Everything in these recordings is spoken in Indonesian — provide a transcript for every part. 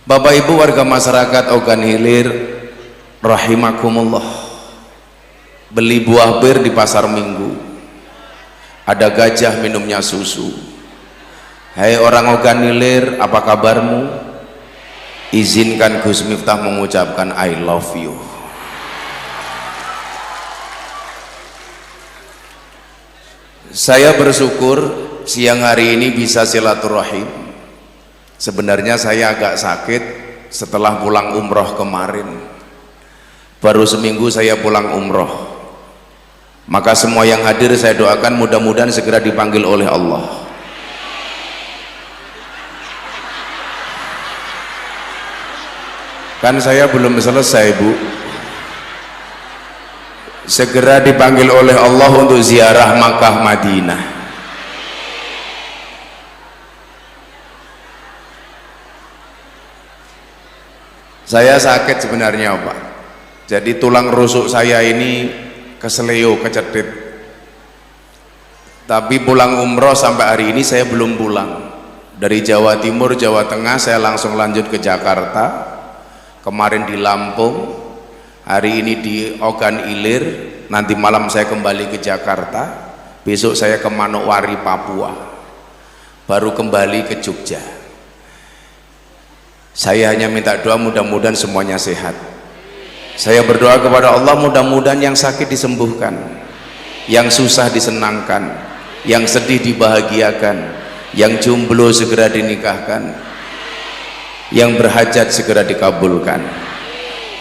Bapak Ibu warga masyarakat Ogan Hilir rahimakumullah, beli buah bir di pasar Minggu, ada gajah minumnya susu. Hai orang Ogan Hilir, apa kabarmu? Izinkan Gus Miftah mengucapkan I love you. Saya bersyukur siang hari ini bisa silaturahim. Sebenarnya saya agak sakit setelah pulang umroh kemarin. Baru seminggu saya pulang umroh. Maka semua yang hadir saya doakan mudah-mudahan segera dipanggil oleh Allah. Kan saya belum selesai, Bu. Segera dipanggil oleh Allah untuk ziarah Makkah Madinah. Saya sakit sebenarnya, Pak. Jadi tulang rusuk saya ini keseleo, kecedit. Tapi pulang umroh sampai hari ini saya belum pulang. Dari Jawa Timur, Jawa Tengah saya langsung lanjut ke Jakarta. Kemarin di Lampung, hari ini di Ogan Ilir, nanti malam saya kembali ke Jakarta, besok saya ke Manokwari, Papua, baru kembali ke Jogja. Saya hanya minta doa mudah-mudahan semuanya sehat. Saya berdoa kepada Allah mudah-mudahan yang sakit disembuhkan, yang susah disenangkan, yang sedih dibahagiakan, yang jomblo segera dinikahkan, yang berhajat segera dikabulkan.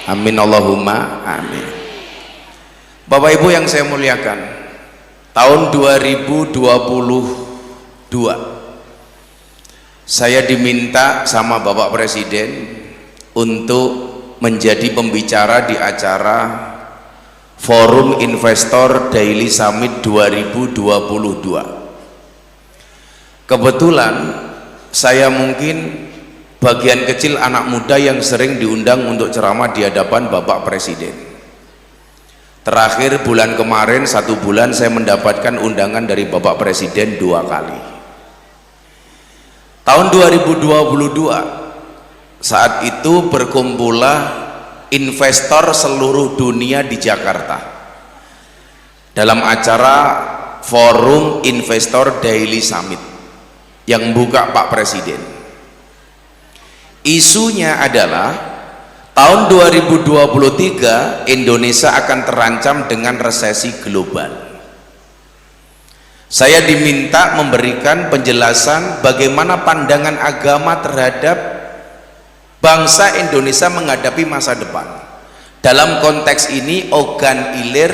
Amin Allahumma amin. Bapak Ibu yang saya muliakan, tahun 2022 saya diminta sama Bapak Presiden untuk menjadi pembicara di acara Forum Investor Daily Summit 2022. Kebetulan saya mungkin bagian kecil anak muda yang sering diundang untuk ceramah di hadapan Bapak Presiden. Terakhir bulan kemarin 1 bulan saya mendapatkan undangan dari Bapak Presiden 2 kali. Tahun 2022 saat itu berkumpullah investor seluruh dunia di Jakarta dalam acara Forum Investor Daily Summit yang buka Pak Presiden. Isunya adalah tahun 2023 Indonesia akan terancam dengan resesi global. Saya diminta memberikan penjelasan bagaimana pandangan agama terhadap bangsa Indonesia menghadapi masa depan. Dalam konteks ini Ogan Ilir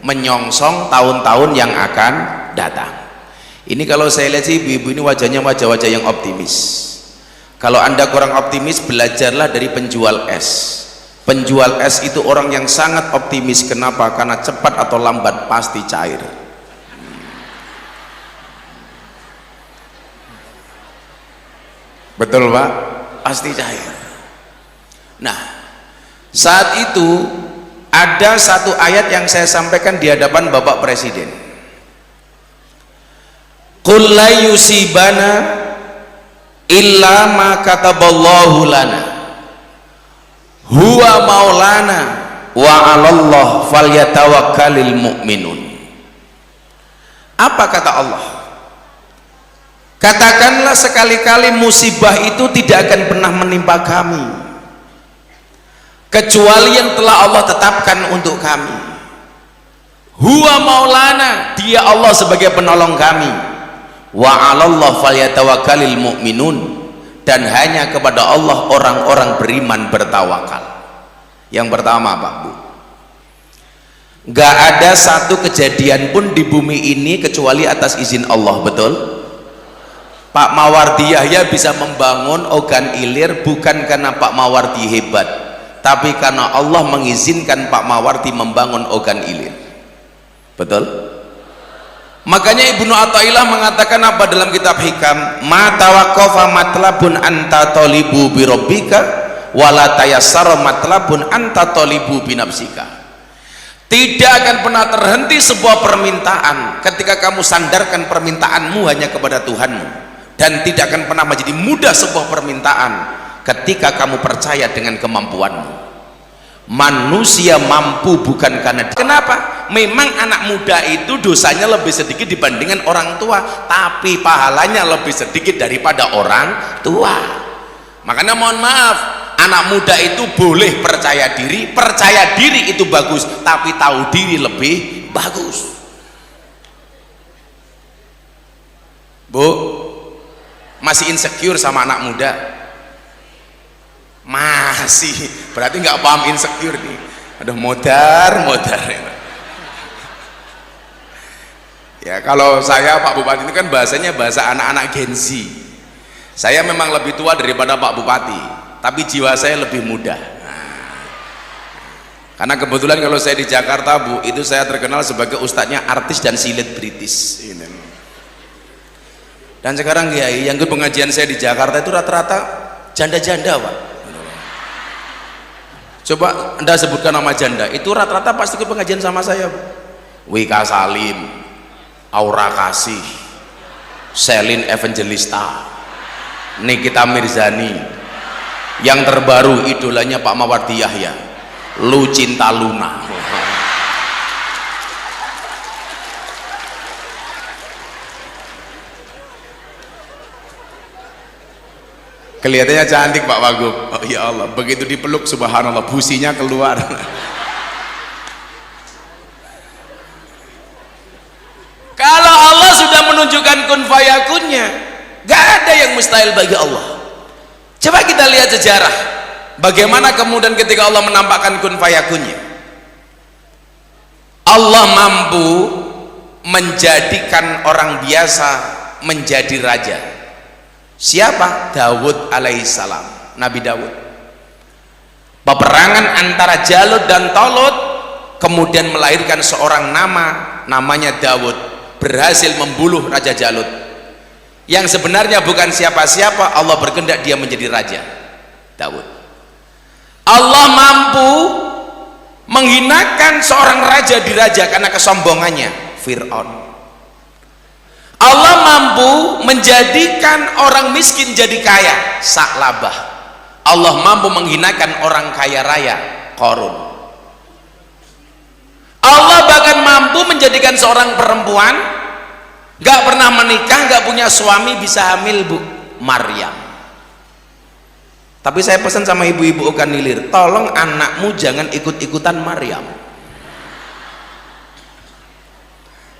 menyongsong tahun-tahun yang akan datang. Ini kalau saya lihat sih ibu-ibu ini wajahnya wajah-wajah yang optimis. Kalau Anda kurang optimis, belajarlah dari penjual es. Penjual es itu orang yang sangat optimis. Kenapa? Karena cepat atau lambat pasti cair. Betul Pak? Pasti cair. Nah, saat itu ada satu ayat yang saya sampaikan di hadapan Bapak Presiden. Qul la yusibana illa ma kataballahu lana huwa maulana wa 'alallah falyatawakkalul mu'minun. Apa kata Allah? Katakanlah sekali-kali musibah itu tidak akan pernah menimpa kami kecuali yang telah Allah tetapkan untuk kami. Huwa maulana, dia Allah sebagai penolong kami. Wa 'alallah falyatawakkalul mu'minun, dan hanya kepada Allah orang-orang beriman bertawakal. Yang pertama Pak Bu, gak ada satu kejadian pun di bumi ini kecuali atas izin Allah, betul? Pak Mawardi Yahya bisa membangun Ogan Ilir bukan karena Pak Mawardi hebat, tapi karena Allah mengizinkan Pak Mawardi membangun Ogan Ilir. Betul? Makanya Ibnu Athaillah mengatakan apa dalam kitab Hikam? Ma tawaqqafa matlabun anta talibu bi rabbika wala tayassara matlabun anta talibu bi nafsika. Tidak akan pernah terhenti sebuah permintaan ketika kamu sandarkan permintaanmu hanya kepada Tuhanmu, dan tidak akan pernah menjadi mudah sebuah permintaan ketika kamu percaya dengan kemampuanmu. Manusia mampu bukan karena kenapa? Memang anak muda itu dosanya lebih sedikit dibandingkan orang tua, tapi pahalanya lebih sedikit daripada orang tua. Makanya mohon maaf, anak muda itu boleh percaya diri itu bagus, tapi tahu diri lebih bagus. Bu, masih insecure sama anak muda? Masih, berarti nggak paham insecure nih. Aduh, modar ya. Kalau saya Pak Bupati itu kan bahasanya bahasa anak-anak Gen Z. Saya memang lebih tua daripada Pak Bupati, tapi jiwa saya lebih muda. Karena kebetulan kalau saya di Jakarta, Bu, itu saya terkenal sebagai ustadznya artis dan selebritis. Dan sekarang Kiai, yang ikut pengajian saya di Jakarta itu rata-rata janda-janda, Pak. Coba Anda sebutkan nama janda, itu rata-rata pasti ikut pengajian sama saya, Bu. Wika Salim, Aura Kasih, Selin Evangelista, Nikita Mirzani, yang terbaru idolanya Pak Mawardi Yahya, Lu Cinta Luna. Kelihatannya cantik Pak Wagub. Oh ya Allah, begitu dipeluk subhanallah businya keluar. Kalau Allah sudah menunjukkan kun fayakunnya, gak ada yang mustahil bagi Allah. Coba kita lihat sejarah, bagaimana kemudian ketika Allah menampakkan kun fayakunnya. Allah mampu menjadikan orang biasa menjadi raja. Siapa? Dawud alaihissalam, Nabi Dawud. Peperangan antara Jalut dan Tolut kemudian melahirkan seorang namanya Dawud, berhasil membunuh Raja Jalut, yang sebenarnya bukan siapa-siapa. Allah berkehendak dia menjadi raja, Dawud. Allah mampu menghinakan seorang raja di raja karena kesombongannya, Fir'aun. Allah mampu menjadikan orang miskin jadi kaya, Sa'labah. Allah mampu menghinakan orang kaya raya, Qarun. Allah bahkan mampu menjadikan seorang perempuan gak pernah menikah, gak punya suami, bisa hamil, Bu, Maryam. Tapi saya pesan sama ibu-ibu Ukanilir, tolong anakmu jangan ikut-ikutan Maryam.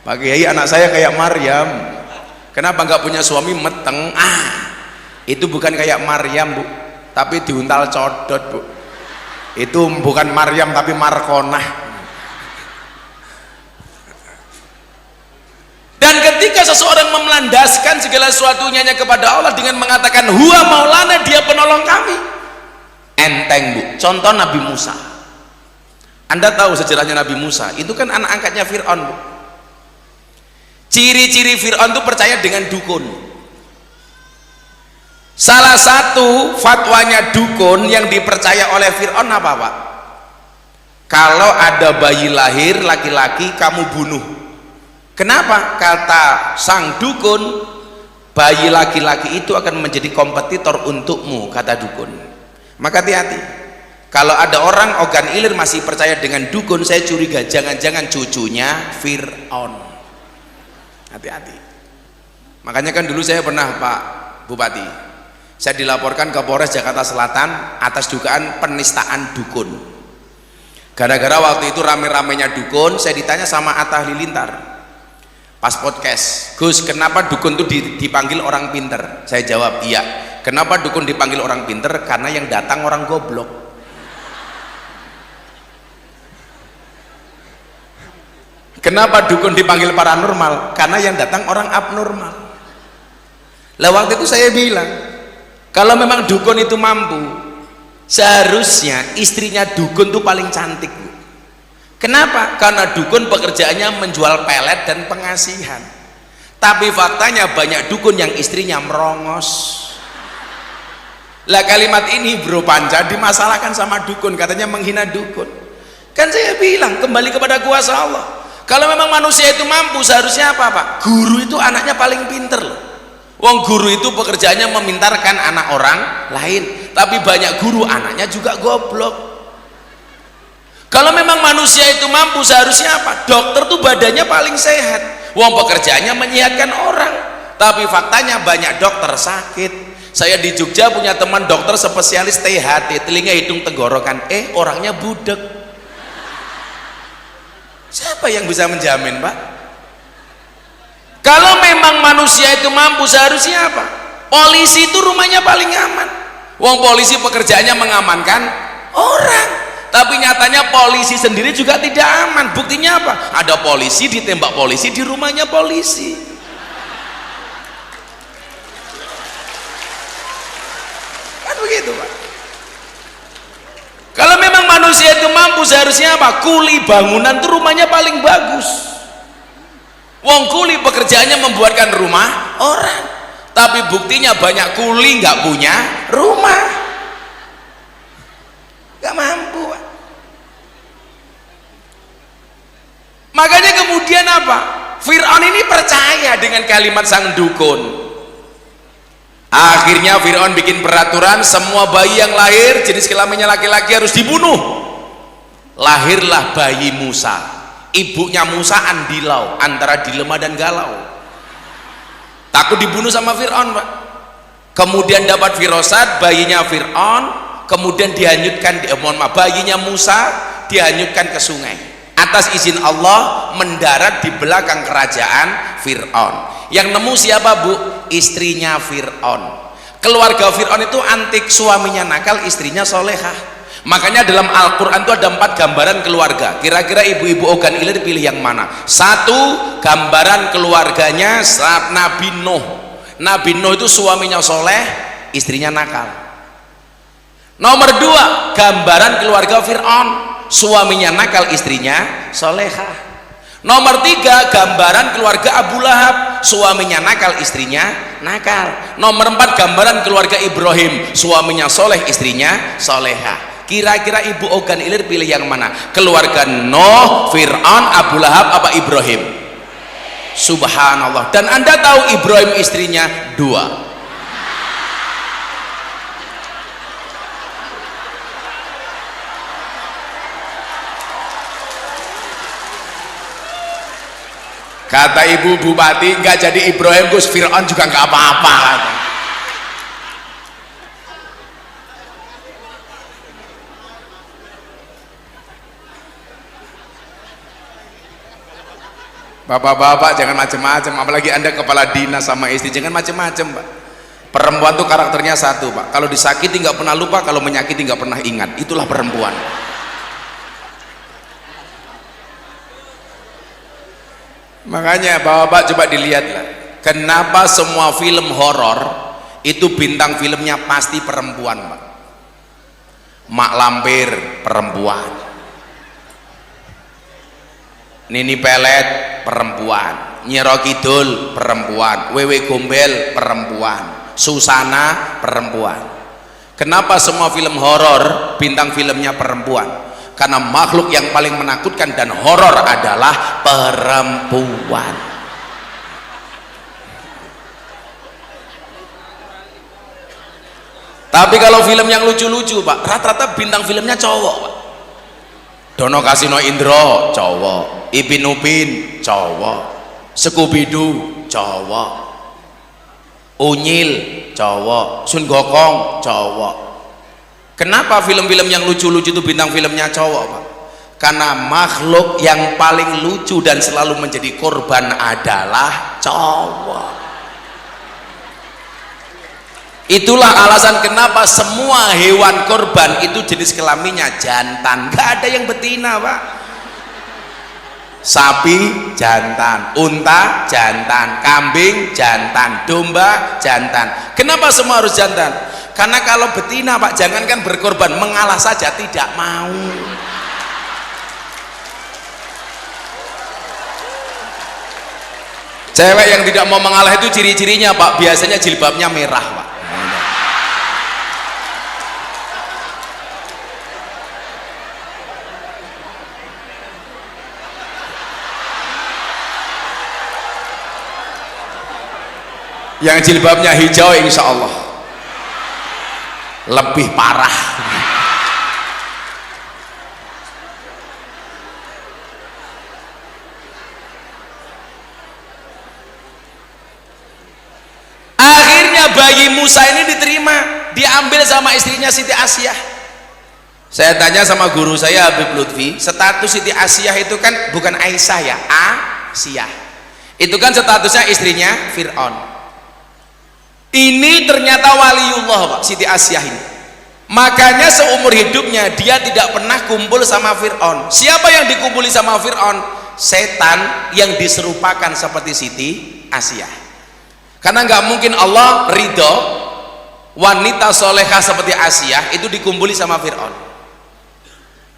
Pak Kiai, anak saya kayak Maryam. Kenapa nggak punya suami? Meteng. Itu bukan kayak Maryam, Bu, tapi diuntal codot, Bu. Itu bukan Maryam tapi Markonah. Dan ketika seseorang memelandaskan segala sesuatunya kepada Allah dengan mengatakan huwa maulana, dia penolong kami, enteng, Bu. Contoh Nabi Musa. Anda tahu sejarahnya Nabi Musa? Itu kan anak angkatnya Fir'aun, Bu. Ciri-ciri Fir'aun itu percaya dengan dukun. Salah satu fatwanya dukun yang dipercaya oleh Fir'aun apa, Pak? Kalau ada bayi lahir laki-laki, kamu bunuh. Kenapa? Kata sang dukun, bayi laki-laki itu akan menjadi kompetitor untukmu, kata dukun. Maka hati-hati, kalau ada orang organ ilir masih percaya dengan dukun, saya curiga jangan-jangan cucunya Fir'aun. Hati-hati. Makanya kan dulu saya pernah, Pak Bupati, saya dilaporkan ke Polres Jakarta Selatan atas dugaan penistaan dukun. Gara-gara waktu itu rame-ramenya dukun, saya ditanya sama Atta Halilintar pas podcast, Gus, kenapa dukun itu dipanggil orang pinter? Saya jawab, iya. Kenapa dukun dipanggil orang pinter? Karena yang datang orang goblok. Kenapa dukun dipanggil paranormal? Karena yang datang orang abnormal. Lah waktu itu saya bilang, kalau memang dukun itu mampu, seharusnya istrinya dukun itu paling cantik, Bu. Kenapa? Karena dukun pekerjaannya menjual pelet dan pengasihan. Tapi faktanya banyak dukun yang istrinya merongos. Lah kalimat ini Bro Panca dimasalahkan sama dukun, katanya menghina dukun. Kan saya bilang kembali kepada kuasa Allah. Kalau memang manusia itu mampu, seharusnya apa, Pak? Guru itu anaknya paling pinter loh. Wong guru itu pekerjaannya memintarkan anak orang lain, tapi banyak guru anaknya juga goblok. Kalau memang manusia itu mampu, seharusnya apa? Dokter tuh badannya paling sehat, wong pekerjaannya menyehatkan orang, tapi faktanya banyak dokter sakit. Saya di Jogja punya teman dokter spesialis THT, telinga hidung tenggorokan, orangnya budek. Siapa yang bisa menjamin, Pak? Kalau memang manusia itu mampu, seharusnya apa? Polisi itu rumahnya paling aman. Wong polisi pekerjaannya mengamankan orang, tapi nyatanya polisi sendiri juga tidak aman. Buktinya apa? Ada polisi ditembak polisi di rumahnya polisi. Kan begitu, Pak. Kalau memang manusia itu mampu, seharusnya apa? Kuli bangunan itu rumahnya paling bagus. Wong kuli pekerjaannya membuatkan rumah orang, tapi buktinya banyak kuli nggak punya rumah, nggak mampu, Pak. Makanya kemudian apa? Fir'aun ini percaya dengan kalimat sang dukun. Akhirnya Fir'aun bikin peraturan, semua bayi yang lahir jenis kelaminnya laki-laki harus dibunuh. Lahirlah bayi Musa. Ibunya Musa andilau, antara dilema dan galau, takut dibunuh sama Fir'aun, Pak. Kemudian dapat firasat bayinya Fir'aun, kemudian dihanyutkan, bayinya Musa dihanyutkan ke sungai atas izin Allah, mendarat di belakang kerajaan Fir'aun. Yang nemu siapa, Bu? Istrinya Fir'aun. Keluarga Fir'aun itu antik, suaminya nakal, istrinya solehah. Makanya dalam Al-Quran itu ada 4 gambaran keluarga. Kira-kira ibu-ibu Ogan Ilir pilih yang mana? 1, gambaran keluarganya saat Nabi Nuh. Nabi Nuh itu suaminya soleh, istrinya nakal. Nomor 2, gambaran keluarga Fir'aun, suaminya nakal, istrinya solehah. Nomor 3, gambaran keluarga Abu Lahab, suaminya nakal, istrinya nakal. Nomor 4, gambaran keluarga Ibrahim, suaminya soleh, istrinya solehah. Kira-kira ibu Ogan Ilir pilih yang mana? Keluarga Nuh, Fir'aun, Abu Lahab apa Ibrahim? Subhanallah. Dan Anda tahu Ibrahim istrinya 2. Kata ibu bupati, nggak jadi Ibrahim Gus Fir'aun juga nggak apa-apa. Bapak-bapak jangan macam-macam, apalagi Anda kepala dinas sama istri, jangan macam-macam, Pak. Perempuan tuh karakternya satu, Pak. Kalau disakiti nggak pernah lupa, kalau menyakiti nggak pernah ingat. Itulah perempuan. Makanya bapak-bapak coba dilihatlah, kenapa semua film horor itu bintang filmnya pasti perempuan, Pak. Mak Lampir perempuan, Nini Pelet perempuan, Nyiro Kidul perempuan, Wewe Gombel perempuan, Susana perempuan. Kenapa semua film horor bintang filmnya perempuan? Karena makhluk yang paling menakutkan dan horor adalah perempuan. Tapi kalau film yang lucu-lucu, Pak, rata-rata bintang filmnya cowok, Pak. Dono Kasino Indro cowok, Ipin Upin cowok, Scooby-Doo cowok, Unyil cowok, Sun Gokong cowok. Kenapa film-film yang lucu-lucu itu bintang filmnya cowok, Pak? Karena makhluk yang paling lucu dan selalu menjadi korban adalah cowok. Itulah alasan kenapa semua hewan korban itu jenis kelaminnya jantan, gak ada yang betina, Pak. Sapi jantan, unta jantan, kambing jantan, domba jantan. Kenapa semua harus jantan? Karena kalau betina, Pak, jangankan berkorban, mengalah saja tidak mau. Cewek yang tidak mau mengalah itu ciri-cirinya, Pak, biasanya jilbabnya merah, Pak. yang jilbabnya hijau insya Allah lebih parah. Akhirnya bayi Musa ini diterima, diambil sama istrinya Siti Asiyah. Saya tanya sama guru saya Habib Lutfi, status Siti Asiyah itu kan bukan Aisyah ya, Asiyah itu kan statusnya istrinya Fir'aun. Ini ternyata waliullah Pak, Siti Asiyah ini. Makanya seumur hidupnya dia tidak pernah kumpul sama Fir'aun. Siapa yang dikumpuli sama Fir'aun? Setan yang diserupakan seperti Siti Asiyah. Karena nggak mungkin Allah ridho wanita solehah seperti Asiyah itu dikumpuli sama Fir'aun.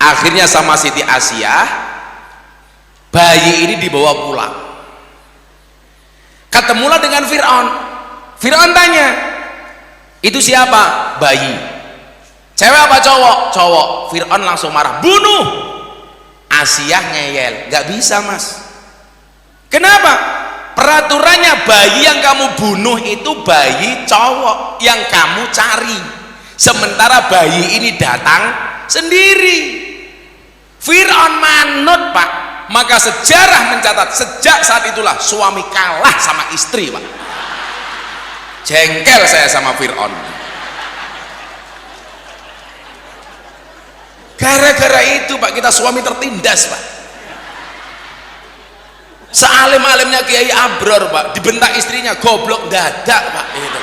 Akhirnya sama Siti Asiyah bayi ini dibawa pulang, ketemulah dengan Fir'aun. Fir'aun tanya, itu siapa? Bayi. Cewek apa cowok? Cowok. Fir'aun langsung marah, bunuh. Asiyah ngeyel, nggak bisa mas. Kenapa? Peraturannya bayi yang kamu bunuh itu bayi cowok yang kamu cari, sementara bayi ini datang sendiri. Fir'aun manut Pak. Maka sejarah mencatat sejak saat itulah suami kalah sama istri Pak. Jengkel saya sama Fir'aun gara-gara itu Pak, kita suami tertindas Pak. Sealim-alimnya Kiai Abror Pak, dibentak istrinya goblok dadak Pak itu.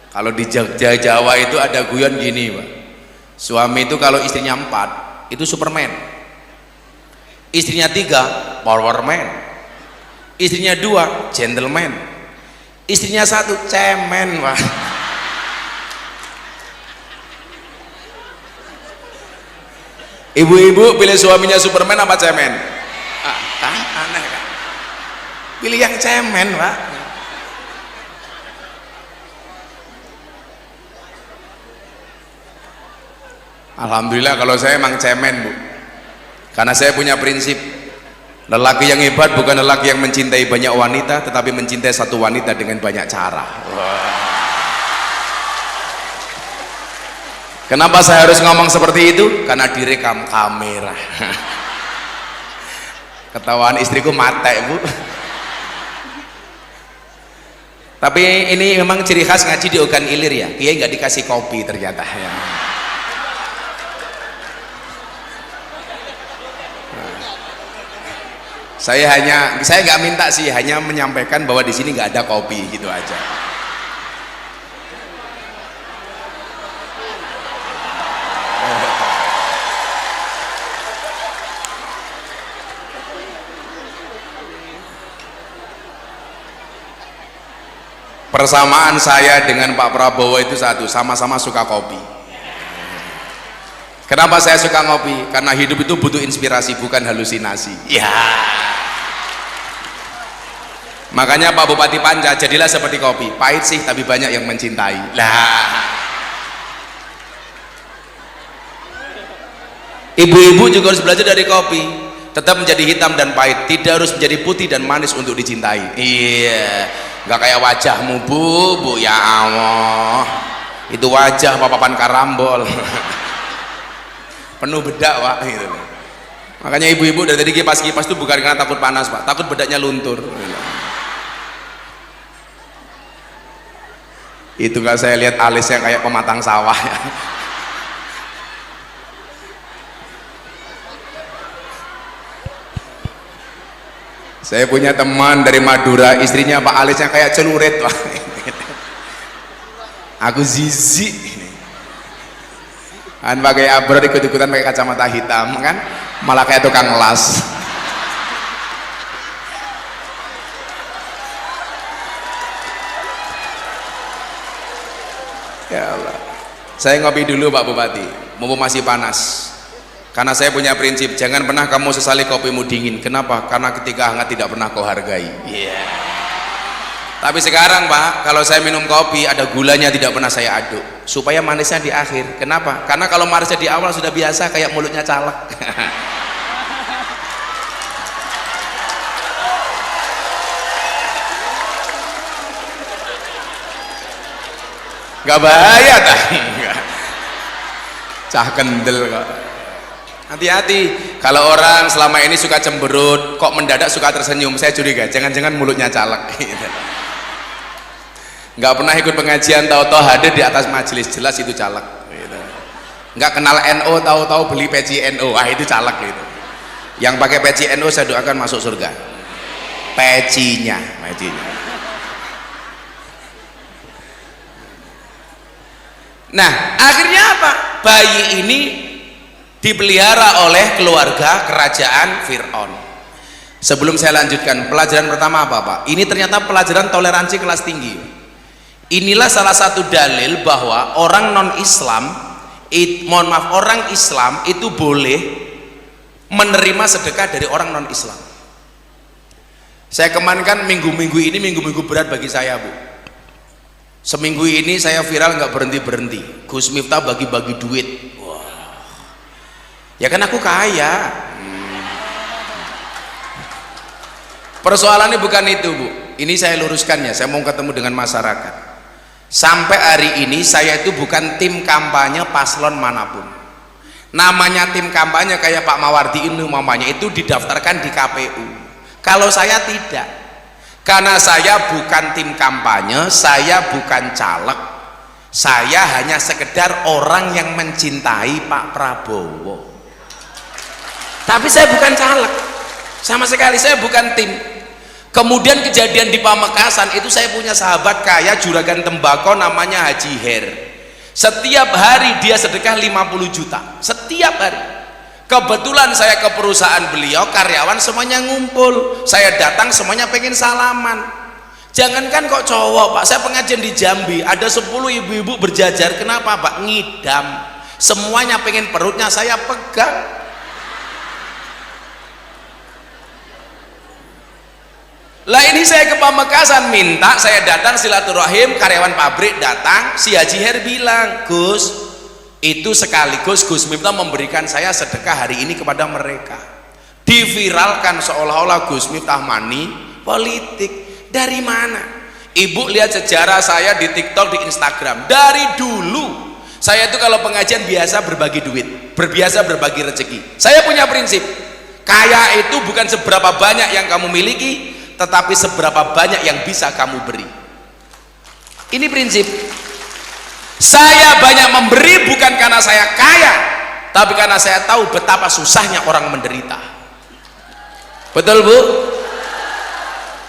Kalau di Jogja Jawa itu ada guyon gini Pak, suami itu kalau istrinya 4 itu Superman, istrinya 3 Powerman, istrinya 2 gentleman, istrinya 1 cemen Pak. Ibu-ibu pilih suaminya Superman apa cemen? Kan aneh kan, pilih yang cemen Pak. Alhamdulillah kalau saya emang cemen Bu, karena saya punya prinsip, lelaki yang hebat bukan lelaki yang mencintai banyak wanita, tetapi mencintai satu wanita dengan banyak cara. Kenapa saya harus ngomong seperti itu? Karena direkam kamera. Ketawaan istriku mate Bu. Tapi ini memang ciri khas ngaji di Ogan Ilir ya, Kiai nggak dikasih kopi ternyata ya. Saya nggak minta sih, hanya menyampaikan bahwa di sini nggak ada kopi gitu aja. Persamaan saya dengan Pak Prabowo itu satu, sama-sama suka kopi. Kenapa saya suka ngopi? Karena hidup itu butuh inspirasi, bukan halusinasi. Ya. Makanya Pak Bupati Panca, jadilah seperti kopi, pahit sih tapi banyak yang mencintai. Lah. Ibu-ibu juga harus belajar dari kopi, tetap menjadi hitam dan pahit, tidak harus menjadi putih dan manis untuk dicintai. Iya, nggak kayak wajahmu bu, ya Allah, itu wajah papan karambol. Penuh bedak Pak gitu. Makanya ibu-ibu dari tadi kipas-kipas itu bukan karena takut panas Pak, takut bedaknya luntur. Itu kalau saya lihat alisnya kayak pematang sawah ya. Saya punya teman dari Madura, istrinya Pak alisnya kayak celurit Pak. Aku zizi kan pakai abrod, ikut-ikutan pakai kacamata hitam kan, malah kayak tukang las. Ya Allah, saya ngopi dulu Pak Bupati, mumpung masih panas, karena saya punya prinsip, jangan pernah kamu sesali kopimu dingin. Kenapa? Karena ketika hangat tidak pernah kau hargai. Yeah. Tapi sekarang Pak, kalau saya minum kopi ada gulanya tidak pernah saya aduk supaya manisnya di akhir. Kenapa? Karena kalau manisnya di awal sudah biasa kayak mulutnya caleg. Gak bahaya dah. Cah kendel kok. Hati-hati kalau orang selama ini suka cemberut kok mendadak suka tersenyum, saya curiga jangan-jangan mulutnya caleg. Nggak pernah ikut pengajian tahu-tahu hadir di atas majelis, jelas itu caleg gitu. Nggak kenal NO tahu-tahu beli peci NO, itu caleg gitu. Yang pakai peci NO saya doakan masuk surga, pecinya. Nah akhirnya apa, bayi ini dipelihara oleh keluarga kerajaan Fir'aun. Sebelum saya lanjutkan, pelajaran pertama apa Pak? Ini ternyata pelajaran toleransi kelas tinggi. Inilah salah satu dalil bahwa orang non-Islam, orang Islam itu boleh menerima sedekah dari orang non-Islam. Saya kemarin minggu-minggu ini minggu-minggu berat bagi saya Bu. Seminggu ini saya viral nggak berhenti-berhenti. Gus Miftah bagi-bagi duit. Wah. Ya kan aku kaya. Persoalannya bukan itu Bu. Ini saya luruskannya. Saya mau ketemu dengan masyarakat. Sampai hari ini saya itu bukan tim kampanye paslon manapun. Namanya tim kampanye kayak Pak Mawardi ini mamanya itu didaftarkan di KPU. Kalau saya tidak, karena saya bukan tim kampanye, saya bukan caleg, saya hanya sekedar orang yang mencintai Pak Prabowo. Tapi saya bukan caleg, sama sekali saya bukan tim. Kemudian kejadian di Pamekasan itu, saya punya sahabat kaya juragan tembakau namanya Haji Her. Setiap hari dia sedekah 50 juta setiap hari. Kebetulan saya ke perusahaan beliau, karyawan semuanya ngumpul, saya datang semuanya pengen salaman. Jangankan kok cowok Pak, saya pengajian di Jambi ada 10 ibu-ibu berjajar. Kenapa Pak? Ngidam, semuanya pengen perutnya saya pegang. Lah ini saya ke Pamekasan minta, saya datang silaturahim, karyawan pabrik datang, si Haji Her bilang, Gus, itu sekaligus Gus Miftah memberikan saya sedekah hari ini kepada mereka. Diviralkan seolah-olah Gus Miftah money politik. Dari mana? Ibu lihat sejarah saya di TikTok, di Instagram. Dari dulu saya itu kalau pengajian biasa berbagi duit, berbiasa berbagi rezeki. Saya punya prinsip, kaya itu bukan seberapa banyak yang kamu miliki, tetapi seberapa banyak yang bisa kamu beri. Ini prinsip. Saya banyak memberi bukan karena saya kaya, tapi karena saya tahu betapa susahnya orang menderita. Betul Bu?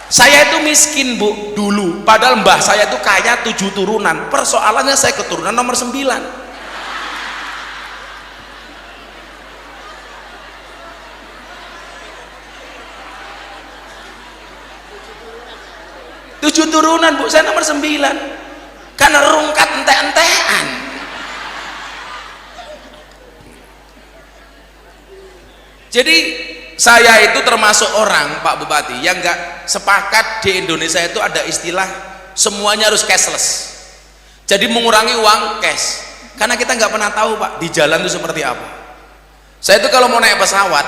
Saya itu miskin Bu dulu, padahal mbah saya itu kaya 7 turunan. Persoalannya saya keturunan nomor 9. 7 turunan Bu, saya nomor 9 karena rungkat entek-entekan. Jadi saya itu termasuk orang Pak Bupati yang nggak sepakat di Indonesia itu ada istilah semuanya harus cashless, jadi mengurangi uang cash, karena kita nggak pernah tahu Pak di jalan itu seperti apa. Saya itu kalau mau naik pesawat,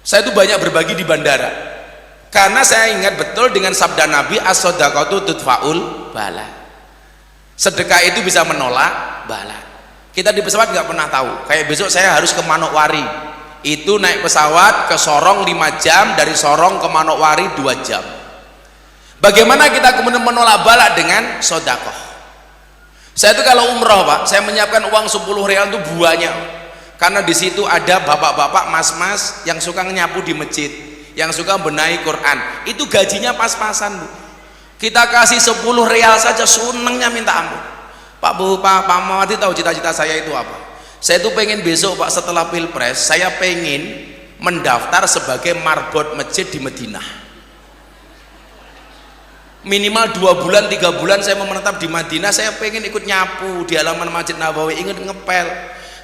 saya itu banyak berbagi di bandara, karena saya ingat betul dengan sabda Nabi, as-shadaqatu tudfa'ul bala, sedekah itu bisa menolak bala. Kita di pesawat nggak pernah tahu, kayak besok saya harus ke Manokwari, itu naik pesawat ke Sorong 5 jam, dari Sorong ke Manokwari 2 jam. Bagaimana kita kemudian menolak bala? Dengan sodakoh. Saya itu kalau umroh Pak, saya menyiapkan uang 10 rial itu banyak, karena di situ ada bapak-bapak, mas-mas yang suka nyapu di masjid, yang suka benahi Quran, itu gajinya pas-pasan Bu. Kita kasih 10 rial saja senengnya minta ampun. Pak Mawati tahu cita-cita saya itu apa? Saya itu pengen besok Pak, setelah pilpres, saya pengen mendaftar sebagai marbot masjid di Madinah. Minimal 2 bulan 3 bulan saya mau menetap di Madinah, saya pengen ikut nyapu di halaman Masjid Nabawi, ingat ngepel.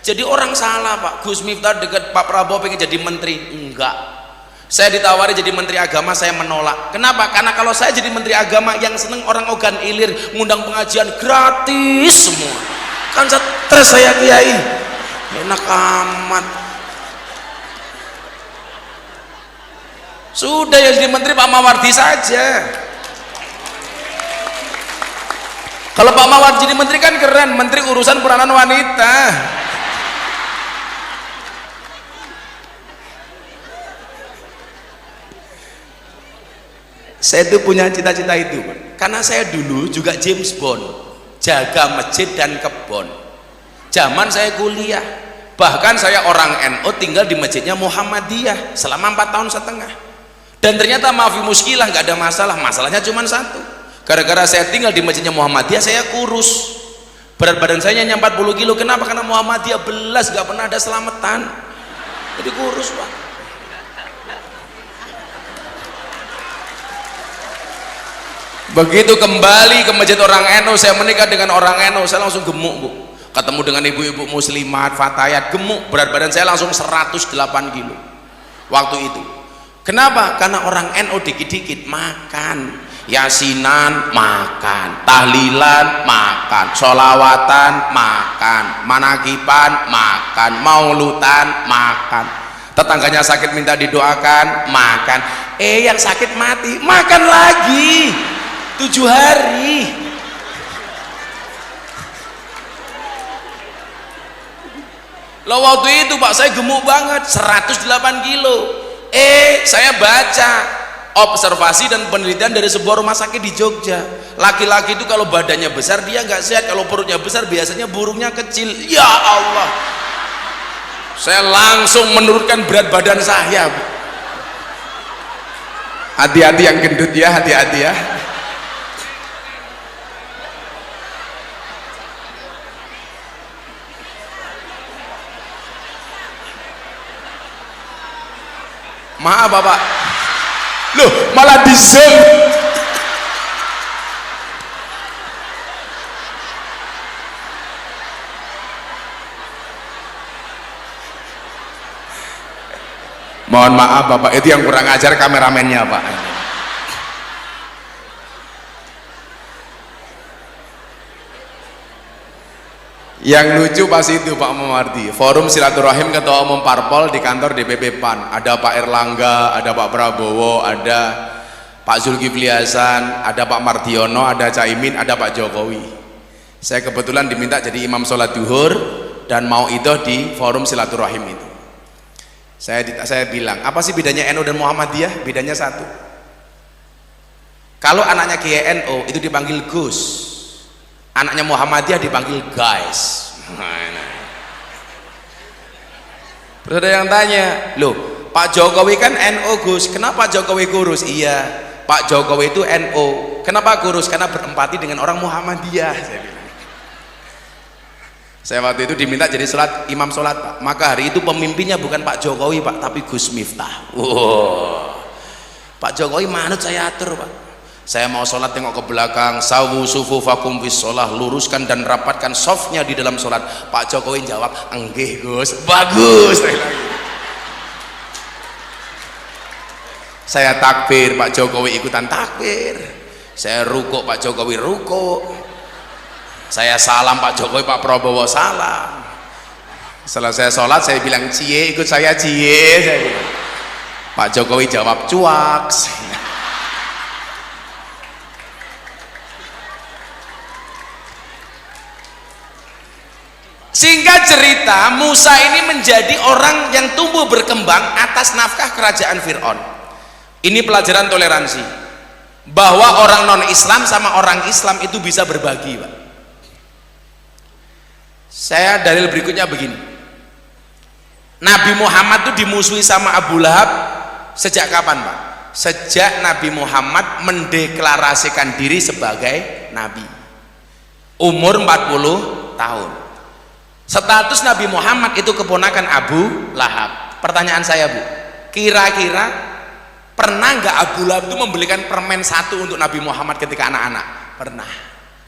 Jadi orang salah Pak, Gus Miftah dekat Pak Prabowo pengen jadi menteri. Enggak, Saya ditawari jadi menteri agama, saya menolak. Kenapa? Karena kalau saya jadi menteri agama, yang seneng orang ogan ilir, ngundang pengajian gratis semua. Kan stres saya kiai. Enak amat. Sudah ya jadi menteri Pak Mawardi saja. Kalau Pak Mawardi jadi menteri kan keren, menteri urusan peranan wanita. Saya itu punya cita-cita itu, karena saya dulu juga James Bond, jaga masjid dan kebon. Zaman saya kuliah, bahkan saya orang NU tinggal di masjidnya Muhammadiyah selama 4 tahun setengah. Dan ternyata maafi muskilah, nggak ada masalah. Masalahnya cuma satu, gara-gara saya tinggal di masjidnya Muhammadiyah, saya kurus. Berat badan saya hanya 40 kilo. Kenapa? Karena Muhammadiyah belas, nggak pernah ada selamatan. Jadi kurus, Pak. Begitu kembali ke masjid orang NU, saya menikah dengan orang NU, saya langsung gemuk, Bu. Ketemu dengan ibu-ibu muslimat, fatayat, gemuk. Berat badan saya langsung 108 kilo waktu itu. Kenapa? Karena orang NU dikit-dikit makan, yasinan makan, tahlilan makan, sholawatan makan, manakiban makan, maulutan makan. Tetangganya sakit minta didoakan makan. Yang sakit mati makan lagi 7 hari. Loh, waktu itu Pak saya gemuk banget, 108 kilo. Saya baca observasi dan penelitian dari sebuah rumah sakit di Jogja. Laki-laki itu kalau badannya besar dia nggak sehat, kalau perutnya besar biasanya burungnya kecil. Ya Allah, saya langsung menurunkan berat badan saya. Hati-hati yang gendut ya, hati-hati ya. Maaf Bapak, loh malah di zoom. Mohon maaf Bapak, itu yang kurang ajar kameramennya Pak. Yang lucu pas itu Pak Mawardi, forum silaturahim ketua umum parpol di kantor DPP PAN. Ada Pak Erlangga, ada Pak Prabowo, ada Pak Zulkifli Hasan, ada Pak Mardiono, ada Caimin, ada Pak Jokowi. Saya kebetulan diminta jadi imam sholat duhur dan mau itu di forum silaturahim itu. Saya bilang, apa sih bedanya NU dan Muhammadiyah? Bedanya satu, kalau anaknya Kiai NU itu dipanggil Gus, anaknya Muhammadiyah dipanggil guys. Terus ada yang tanya, loh Pak Jokowi kan NU Gus, kenapa Jokowi kurus? Iya, Pak Jokowi itu NU, kenapa kurus? Karena berempati dengan orang Muhammadiyah. Saya bilang, saya waktu itu diminta jadi imam sholat Pak, maka hari itu pemimpinnya bukan Pak Jokowi Pak, tapi Gus Miftah. Pak Jokowi manut saya atur Pak. Saya mau sholat tengok ke belakang, sawu sufufakum fis sholah, luruskan dan rapatkan softnya di dalam sholat. Pak Jokowi jawab, enggih Gus, bagus. Saya takbir, Pak Jokowi ikutan takbir. Saya rukuk, Pak Jokowi rukuk. Saya salam, Pak Jokowi, Pak Prabowo salam. Setelah saya sholat, saya bilang cie, ikut saya cie. Saya bilang. Pak Jokowi jawab cuak. Singkat cerita, Musa ini menjadi orang yang tumbuh berkembang atas nafkah kerajaan Fir'aun. Ini pelajaran toleransi, bahwa orang non-Islam sama orang Islam itu bisa berbagi Pak. Saya dalil berikutnya begini, Nabi Muhammad itu dimusuhi sama Abu Lahab sejak kapan Pak? Sejak Nabi Muhammad mendeklarasikan diri sebagai Nabi, umur 40 tahun. Status Nabi Muhammad itu keponakan Abu Lahab. Pertanyaan saya Bu, kira-kira pernah nggak Abu Lahab itu membelikan permen 1 untuk Nabi Muhammad ketika anak-anak? Pernah.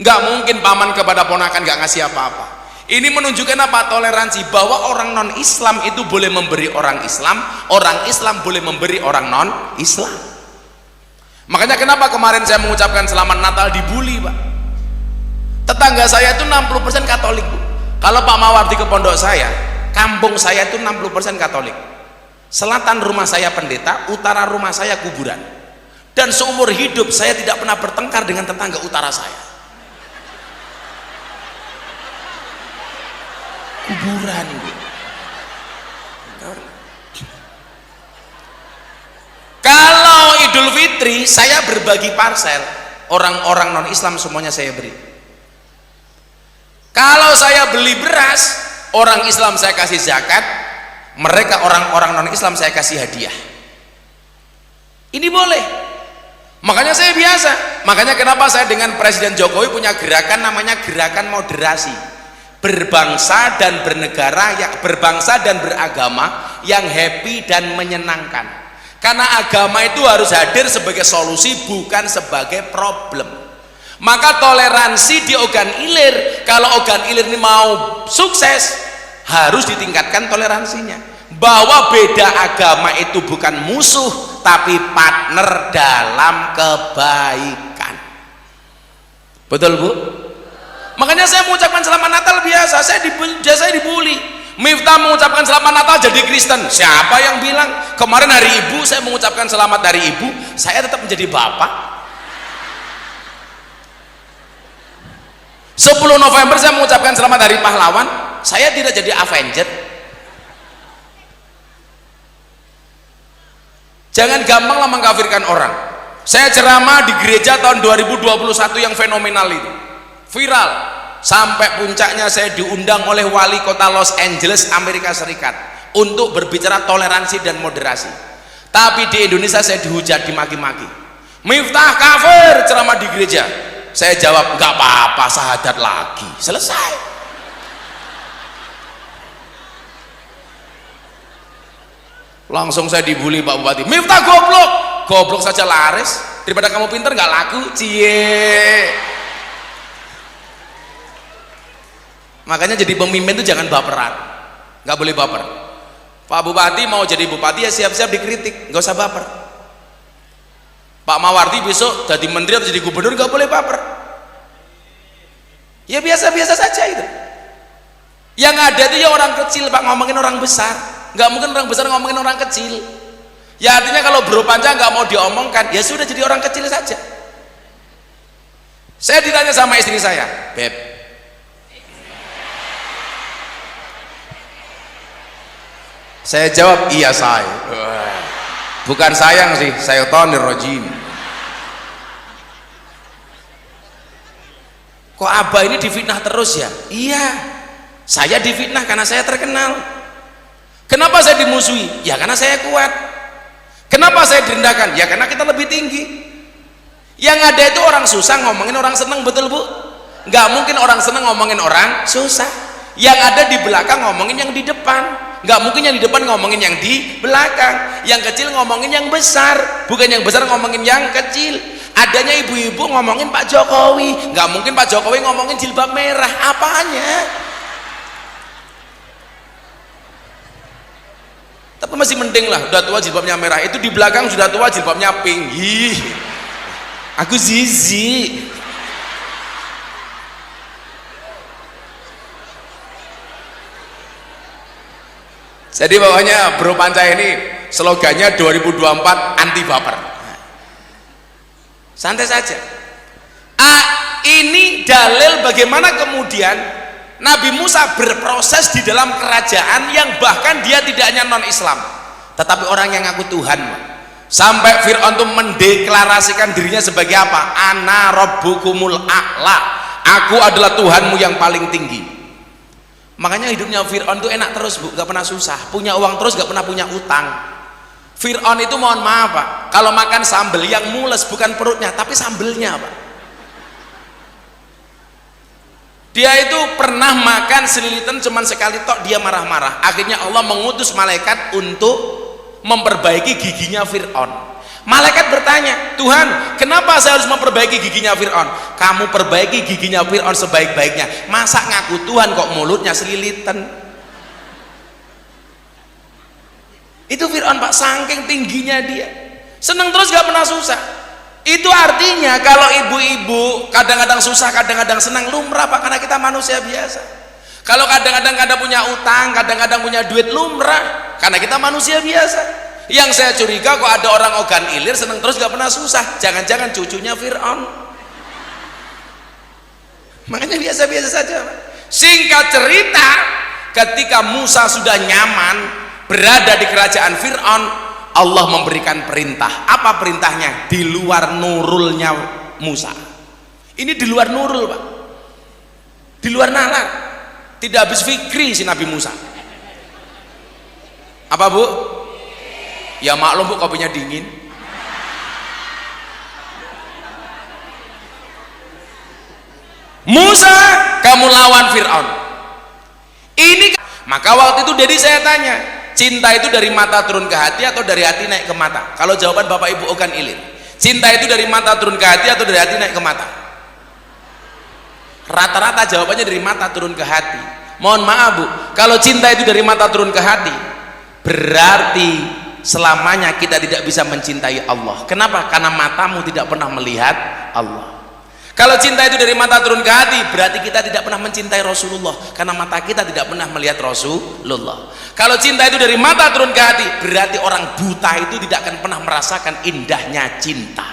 Nggak mungkin paman kepada ponakan nggak ngasih apa-apa. Ini menunjukkan apa? Toleransi, bahwa orang non Islam itu boleh memberi orang Islam boleh memberi orang non Islam. Makanya kenapa kemarin saya mengucapkan selamat Natal dibully, Pak. Tetangga saya itu 60% Katolik, Bu. Kalau Pak Mawardi ke pondok saya, kampung saya itu 60% Katolik. Selatan rumah saya pendeta, utara rumah saya kuburan. Dan seumur hidup saya tidak pernah bertengkar dengan tetangga utara saya. Kuburan, Bu. Kalau Idul Fitri saya berbagi parsel, orang-orang non Islam semuanya saya beri. Kalau saya beli beras, orang Islam saya kasih zakat, mereka orang-orang non Islam saya kasih hadiah. Ini boleh. Makanya saya biasa. Makanya kenapa saya dengan Presiden Jokowi punya gerakan namanya gerakan moderasi. Berbangsa dan bernegara, ya, berbangsa dan beragama yang happy dan menyenangkan. Karena agama itu harus hadir sebagai solusi, bukan sebagai problem. Maka toleransi di Ogan Ilir, kalau Ogan Ilir ini mau sukses, harus ditingkatkan toleransinya. Bahwa beda agama itu bukan musuh, tapi partner dalam kebaikan. Betul, Bu? Makanya saya mengucapkan selamat Natal biasa. Saya dibully. Miftah mengucapkan selamat Natal jadi Kristen. Siapa yang bilang? Kemarin hari Ibu saya mengucapkan selamat hari Ibu, saya tetap menjadi bapak. 10 November saya mengucapkan selamat hari pahlawan, saya tidak jadi Avenger. Jangan gampanglah mengkafirkan orang. Saya ceramah di gereja tahun 2021 yang fenomenal itu, viral, sampai puncaknya saya diundang oleh wali kota Los Angeles, Amerika Serikat, untuk berbicara toleransi dan moderasi. Tapi di Indonesia saya dihujat, dimaki-maki. Miftah kafir ceramah di gereja. Saya jawab, nggak apa-apa, syahadat lagi, selesai. Langsung saya dibully Pak Bupati. Miftah goblok, goblok saja laris, daripada kamu pinter nggak laku, cie. Makanya jadi pemimpin itu jangan baperan, nggak boleh baper. Pak Bupati mau jadi bupati ya siap-siap dikritik, nggak usah baper. Pak Mawardi besok jadi menteri atau jadi gubernur nggak boleh baper. Ya biasa-biasa saja itu. Yang ada itu ya orang kecil Pak ngomongin orang besar, nggak mungkin orang besar ngomongin orang kecil. Ya artinya kalau bro panjang nggak mau diomongkan, ya sudah jadi orang kecil saja. Saya ditanya sama istri saya, Beb, saya jawab iya saya. Bukan sayang sih, syaitonir rajim. Kok abah ini difitnah terus ya? Iya, saya difitnah karena saya terkenal. Kenapa saya dimusuhi? Ya karena saya kuat. Kenapa saya direndahkan? Ya karena kita lebih tinggi. Yang ada itu orang susah ngomongin orang seneng, betul Bu? Nggak mungkin orang seneng ngomongin orang susah. Yang ada di belakang ngomongin yang di depan. Nggak mungkin yang di depan ngomongin yang di belakang. Yang kecil ngomongin yang besar, bukan yang besar ngomongin yang kecil. Adanya ibu-ibu ngomongin Pak Jokowi, nggak mungkin Pak Jokowi ngomongin jilbab merah. Apanya? Tapi masih mending lah, udah tua jilbabnya merah, itu di belakang sudah tua jilbabnya pink. Ih, aku zizi. Jadi pokoknya Bro Panca ini slogannya 2024 anti baper. Santai saja. Ini dalil bagaimana kemudian Nabi Musa berproses di dalam kerajaan yang bahkan dia tidak hanya non Islam, tetapi orang yang ngaku Tuhan. Sampai Fir'aun itu mendeklarasikan dirinya sebagai apa? Ana rabbukumul a'la, aku adalah Tuhanmu yang paling tinggi. Makanya hidupnya Fir'aun itu enak terus Bu, gak pernah susah, punya uang terus, gak pernah punya utang. Fir'aun itu mohon maaf Pak, kalau makan sambal yang mules bukan perutnya tapi sambelnya Pak. Dia itu pernah makan selilitan cuman sekali tok, dia marah-marah. Akhirnya Allah mengutus malaikat untuk memperbaiki giginya Fir'aun. Malaikat bertanya, Tuhan, kenapa saya harus memperbaiki giginya Fir'aun? Kamu perbaiki giginya Fir'aun sebaik-baiknya, masa ngaku Tuhan kok mulutnya selilitan? Itu Fir'aun Pak, saking tingginya dia, seneng terus gak pernah susah. Itu artinya kalau ibu-ibu kadang-kadang susah, kadang-kadang senang, lumrah Pak, karena kita manusia biasa. Kalau kadang-kadang kadang punya utang, kadang-kadang punya duit, lumrah, karena kita manusia biasa. Yang saya curiga kok ada orang ogan ilir seneng terus gak pernah susah, jangan-jangan cucunya Fir'aun. Makanya biasa-biasa saja. Singkat cerita, ketika Musa sudah nyaman berada di kerajaan Fir'aun, Allah memberikan perintah. Apa perintahnya? Di luar nurulnya Musa. Ini di luar nurul Pak, di luar nalar, tidak habis fikri si Nabi Musa. Apa Bu? Ya maklum Bu, kopinya dingin. Musa, kamu lawan Fir'aun. Ini maka waktu itu jadi saya tanya, cinta itu dari mata turun ke hati atau dari hati naik ke mata? Kalau jawaban Bapak Ibu ogan ilir, cinta itu dari mata turun ke hati atau dari hati naik ke mata? Rata-rata jawabannya dari mata turun ke hati. Mohon maaf Bu, kalau cinta itu dari mata turun ke hati, berarti selamanya kita tidak bisa mencintai Allah. Kenapa? Karena matamu tidak pernah melihat Allah. Kalau cinta itu dari mata turun ke hati, berarti kita tidak pernah mencintai Rasulullah, karena mata kita tidak pernah melihat Rasulullah. Kalau cinta itu dari mata turun ke hati, berarti orang buta itu tidak akan pernah merasakan indahnya cinta,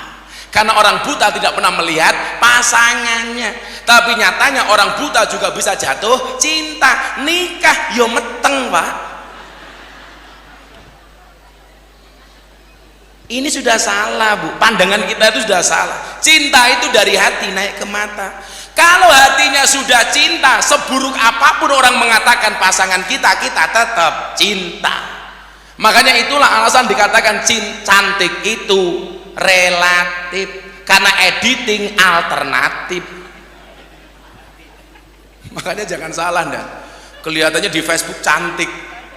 karena orang buta tidak pernah melihat pasangannya. Tapi nyatanya orang buta juga bisa jatuh cinta, nikah yo meteng Pak. Ini sudah salah Bu, pandangan kita itu sudah salah. Cinta itu dari hati naik ke mata. Kalau hatinya sudah cinta, seburuk apapun orang mengatakan pasangan kita, kita tetap cinta. Makanya itulah alasan dikatakan cantik itu relatif, karena editing alternatif. Makanya jangan salah dah, kelihatannya di Facebook cantik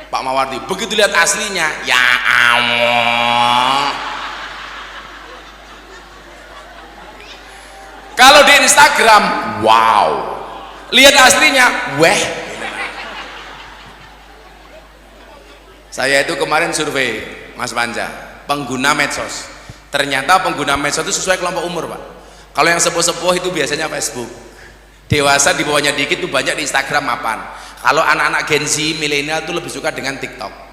Pak Mawardi, begitu lihat aslinya, ya Allah. Kalau di Instagram, wow, lihat aslinya, weh. Saya itu kemarin survei Mas Panja, pengguna medsos. Ternyata pengguna medsos itu sesuai kelompok umur Pak. Kalau yang sepuh-sepuh itu biasanya Facebook, dewasa di bawahnya dikit itu banyak di Instagram mapan. Kalau anak-anak Gen Z, milenial itu lebih suka dengan TikTok.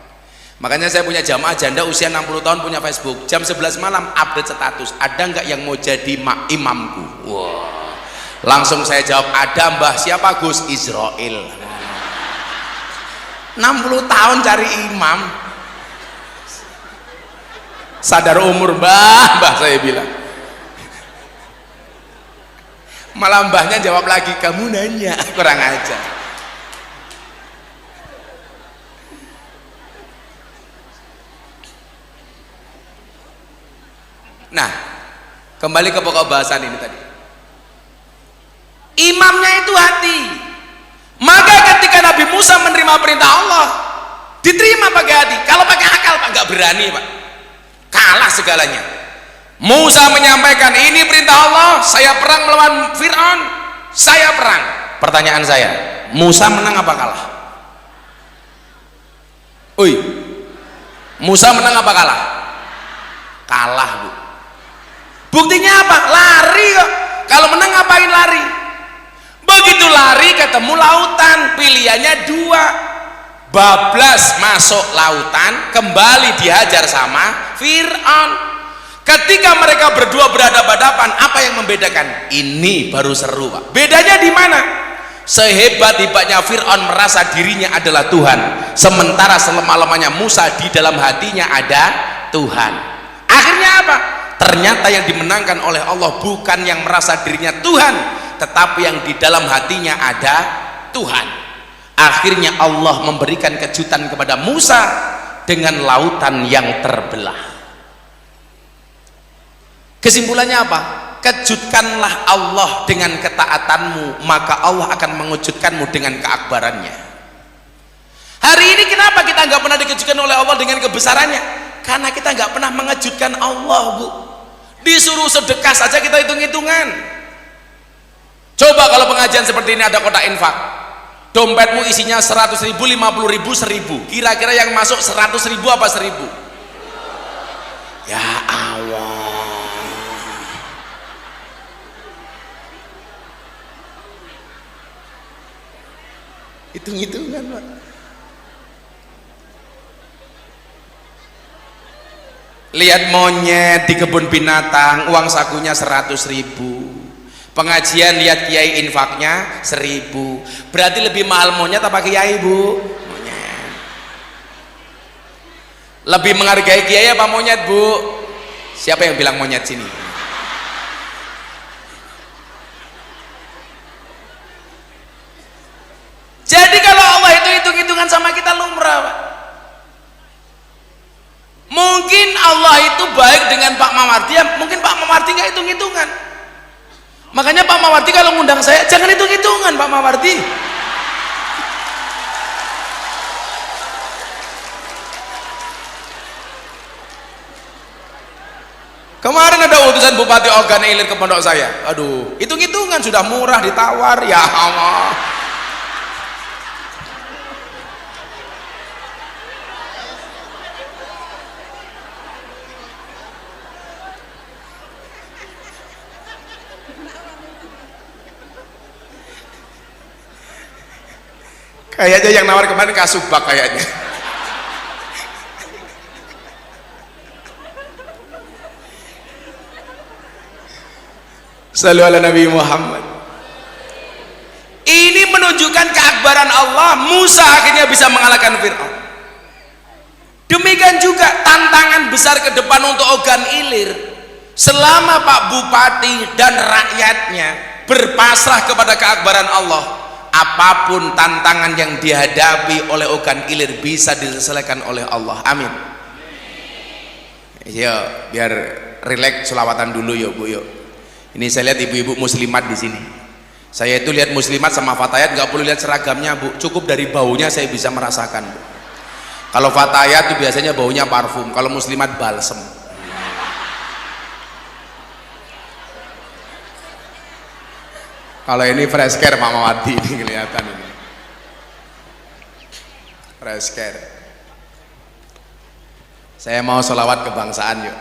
Makanya saya punya jamaah janda usia 60 tahun punya Facebook. Jam 11 malam update status, ada nggak yang mau jadi imamku? Wah, langsung saya jawab, ada Mbah. Siapa Gus? Israel. 60 tahun cari imam, sadar umur Mbah saya bilang. Malah mbahnya jawab lagi, kamu nanya, kurang ajar. Nah, kembali ke pokok bahasan ini tadi. Imamnya itu hati. Maka ketika Nabi Musa menerima perintah Allah, diterima pakai hati. Kalau pakai akal Pak, nggak berani Pak, kalah segalanya. Musa menyampaikan, ini perintah Allah, saya perang melawan Fir'aun, saya perang. Pertanyaan saya, Musa menang apa kalah? Ui, Musa menang apa kalah? Kalah Bu. Buktinya apa? Lari kok. Kalau menang ngapain lari? Begitu lari ketemu lautan, pilihannya dua, bablas masuk lautan, kembali dihajar sama Fir'aun. Ketika mereka berdua berhadapan-hadapan, apa yang membedakan? Ini baru seru Pak. Bedanya di mana? Sehebat-hebatnya Fir'aun merasa dirinya adalah Tuhan, sementara selemah-lemahnya Musa di dalam hatinya ada Tuhan. Akhirnya apa? Ternyata yang dimenangkan oleh Allah bukan yang merasa dirinya Tuhan, tetapi yang di dalam hatinya ada Tuhan. Akhirnya Allah memberikan kejutan kepada Musa dengan lautan yang terbelah. Kesimpulannya apa? Kejutkanlah Allah dengan ketaatanmu, maka Allah akan mengejutkanmu dengan keakbarannya. Hari ini kenapa kita nggak pernah dikejutkan oleh Allah dengan kebesarannya? Karena kita nggak pernah mengejutkan Allah, Bu. Disuruh sedekah saja kita hitung-hitungan. Coba kalau pengajian seperti ini ada kotak infak, dompetmu isinya 100.000, 50.000, 1.000, kira-kira yang masuk 100.000 apa 1.000? Ya Allah, hitung-hitungan, Pak. Lihat monyet di kebun binatang, uang sakunya 100.000. Pengajian lihat kiai infaknya 1.000. Berarti lebih mahal monyet apa kiai, Bu? Monyet. Lebih menghargai kiai apa monyet, Bu? Siapa yang bilang monyet sini? Jadi kalau Allah itu hitung-hitungan sama kita lumrah, Pak. Mungkin Allah itu baik dengan Pak Mawardi, ya mungkin Pak Mawardi nggak hitung-hitungan. Makanya Pak Mawardi kalau ngundang saya jangan hitung-hitungan, Pak Mawardi. Kemarin ada utusan Bupati Ogan Ilir ke pondok saya. Aduh, hitung-hitungan sudah murah ditawar, ya Allah. Kayaknya yang nawar kemarin Kasubag kayaknya. Sallu ala Nabi Muhammad. Ini menunjukkan keakbaran Allah. Musa akhirnya bisa mengalahkan Fir'aun. Demikian juga tantangan besar ke depan untuk Ogan Ilir. Selama Pak Bupati dan rakyatnya berpasrah kepada keakbaran Allah, apapun tantangan yang dihadapi oleh Ogan Ilir bisa diselesaikan oleh Allah. Amin. Ya, biar rileks selawatan dulu yuk, Bu, yuk. Ini saya lihat ibu-ibu muslimat di sini. Saya itu lihat muslimat sama fatayat nggak perlu lihat seragamnya, Bu. Cukup dari baunya saya bisa merasakan, Bu. Kalau fatayat itu biasanya baunya parfum, kalau muslimat balsem. Kalau ini fresh care Pak Mawati ini kelihatan ini. Fresh care. Saya mau sholawat kebangsaan yuk.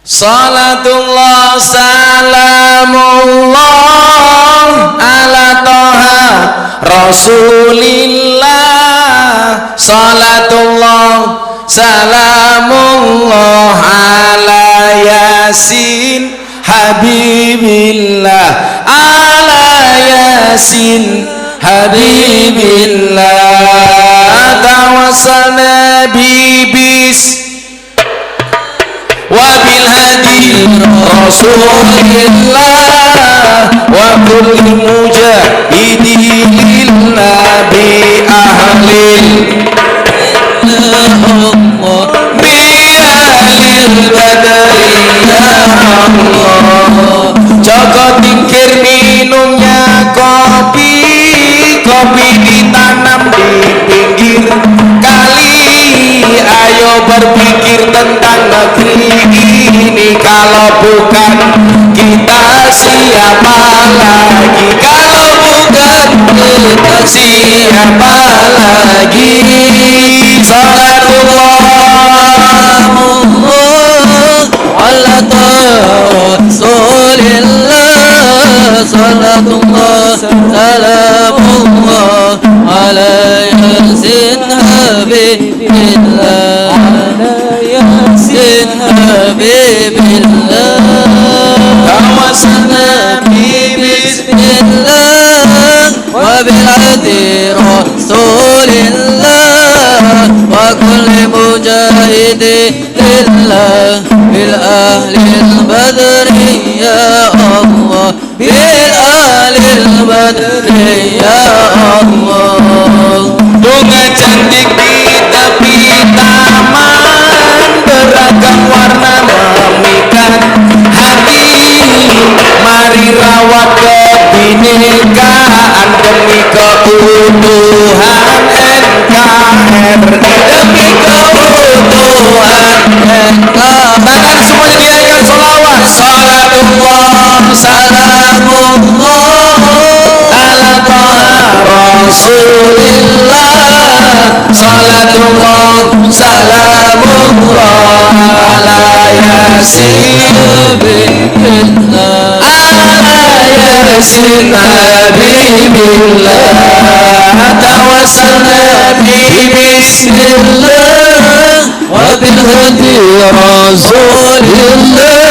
Salatullah salamullah ala toha rasulillah. Salatullah salamullah ala yasin habibillah, ala yasin habibillah. Tawassalna bibis wabil hadi rasulillah wa kulli mujahidin lillah bi ahlil bi ahlil badri ya Allah. Joko tingkir minumnya kopi, kopi ditanam di pinggir kali. Ayo berpikir tentang negeri ini, kalau bukan kita siapa lagi? Kalau bukan kita siapa lagi? Salatullah ala Rasulillah. Salatullah salamullah ala yasin habibillah, ala yasin habibillah. Tawassalna bismillah wa bil'adi rasulillah wa kulli mujahidin lillah bil ahlil badri ya Allah, bil ahlil badri ya Allah. Bunga cantik di tepi taman, beragam warna memikat hati. Mari rawat kebinekaan demi keutuhan NKRI, demi keutuhan Rasulillah, salatullah salamullah ala yasin habibillah, ala yasin habibillah, tawassalna bismillah wa bil hadi rasulillah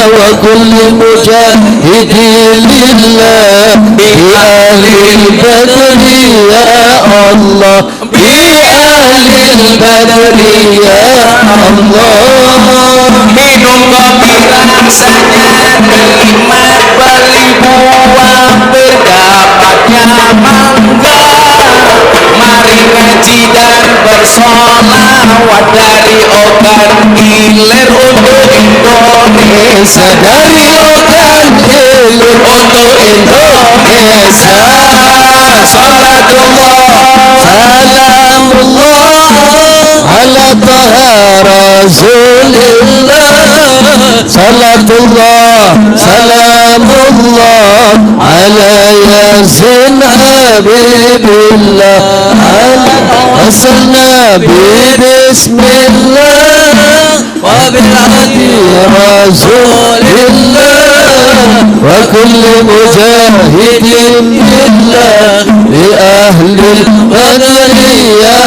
wa kulli mujahidin lillah bi ahlil badri ya Allah, bi ahlil badri ya Allah. Minum kopi rasanya nikmat, beli buah berdapatnya mangga. Mari ngaji dan bersolawat dari Ogan Ilir untuk Indonesia, Dari Ogan Ilir untuk Indonesia. Salatullah Salamullah ala taha rasulillah, salatullah salamullah ala yasin habibillah, wasalna bismillah wa bil hadi rasulillah wa kulli mujahidin lillah bi ahlil badri ya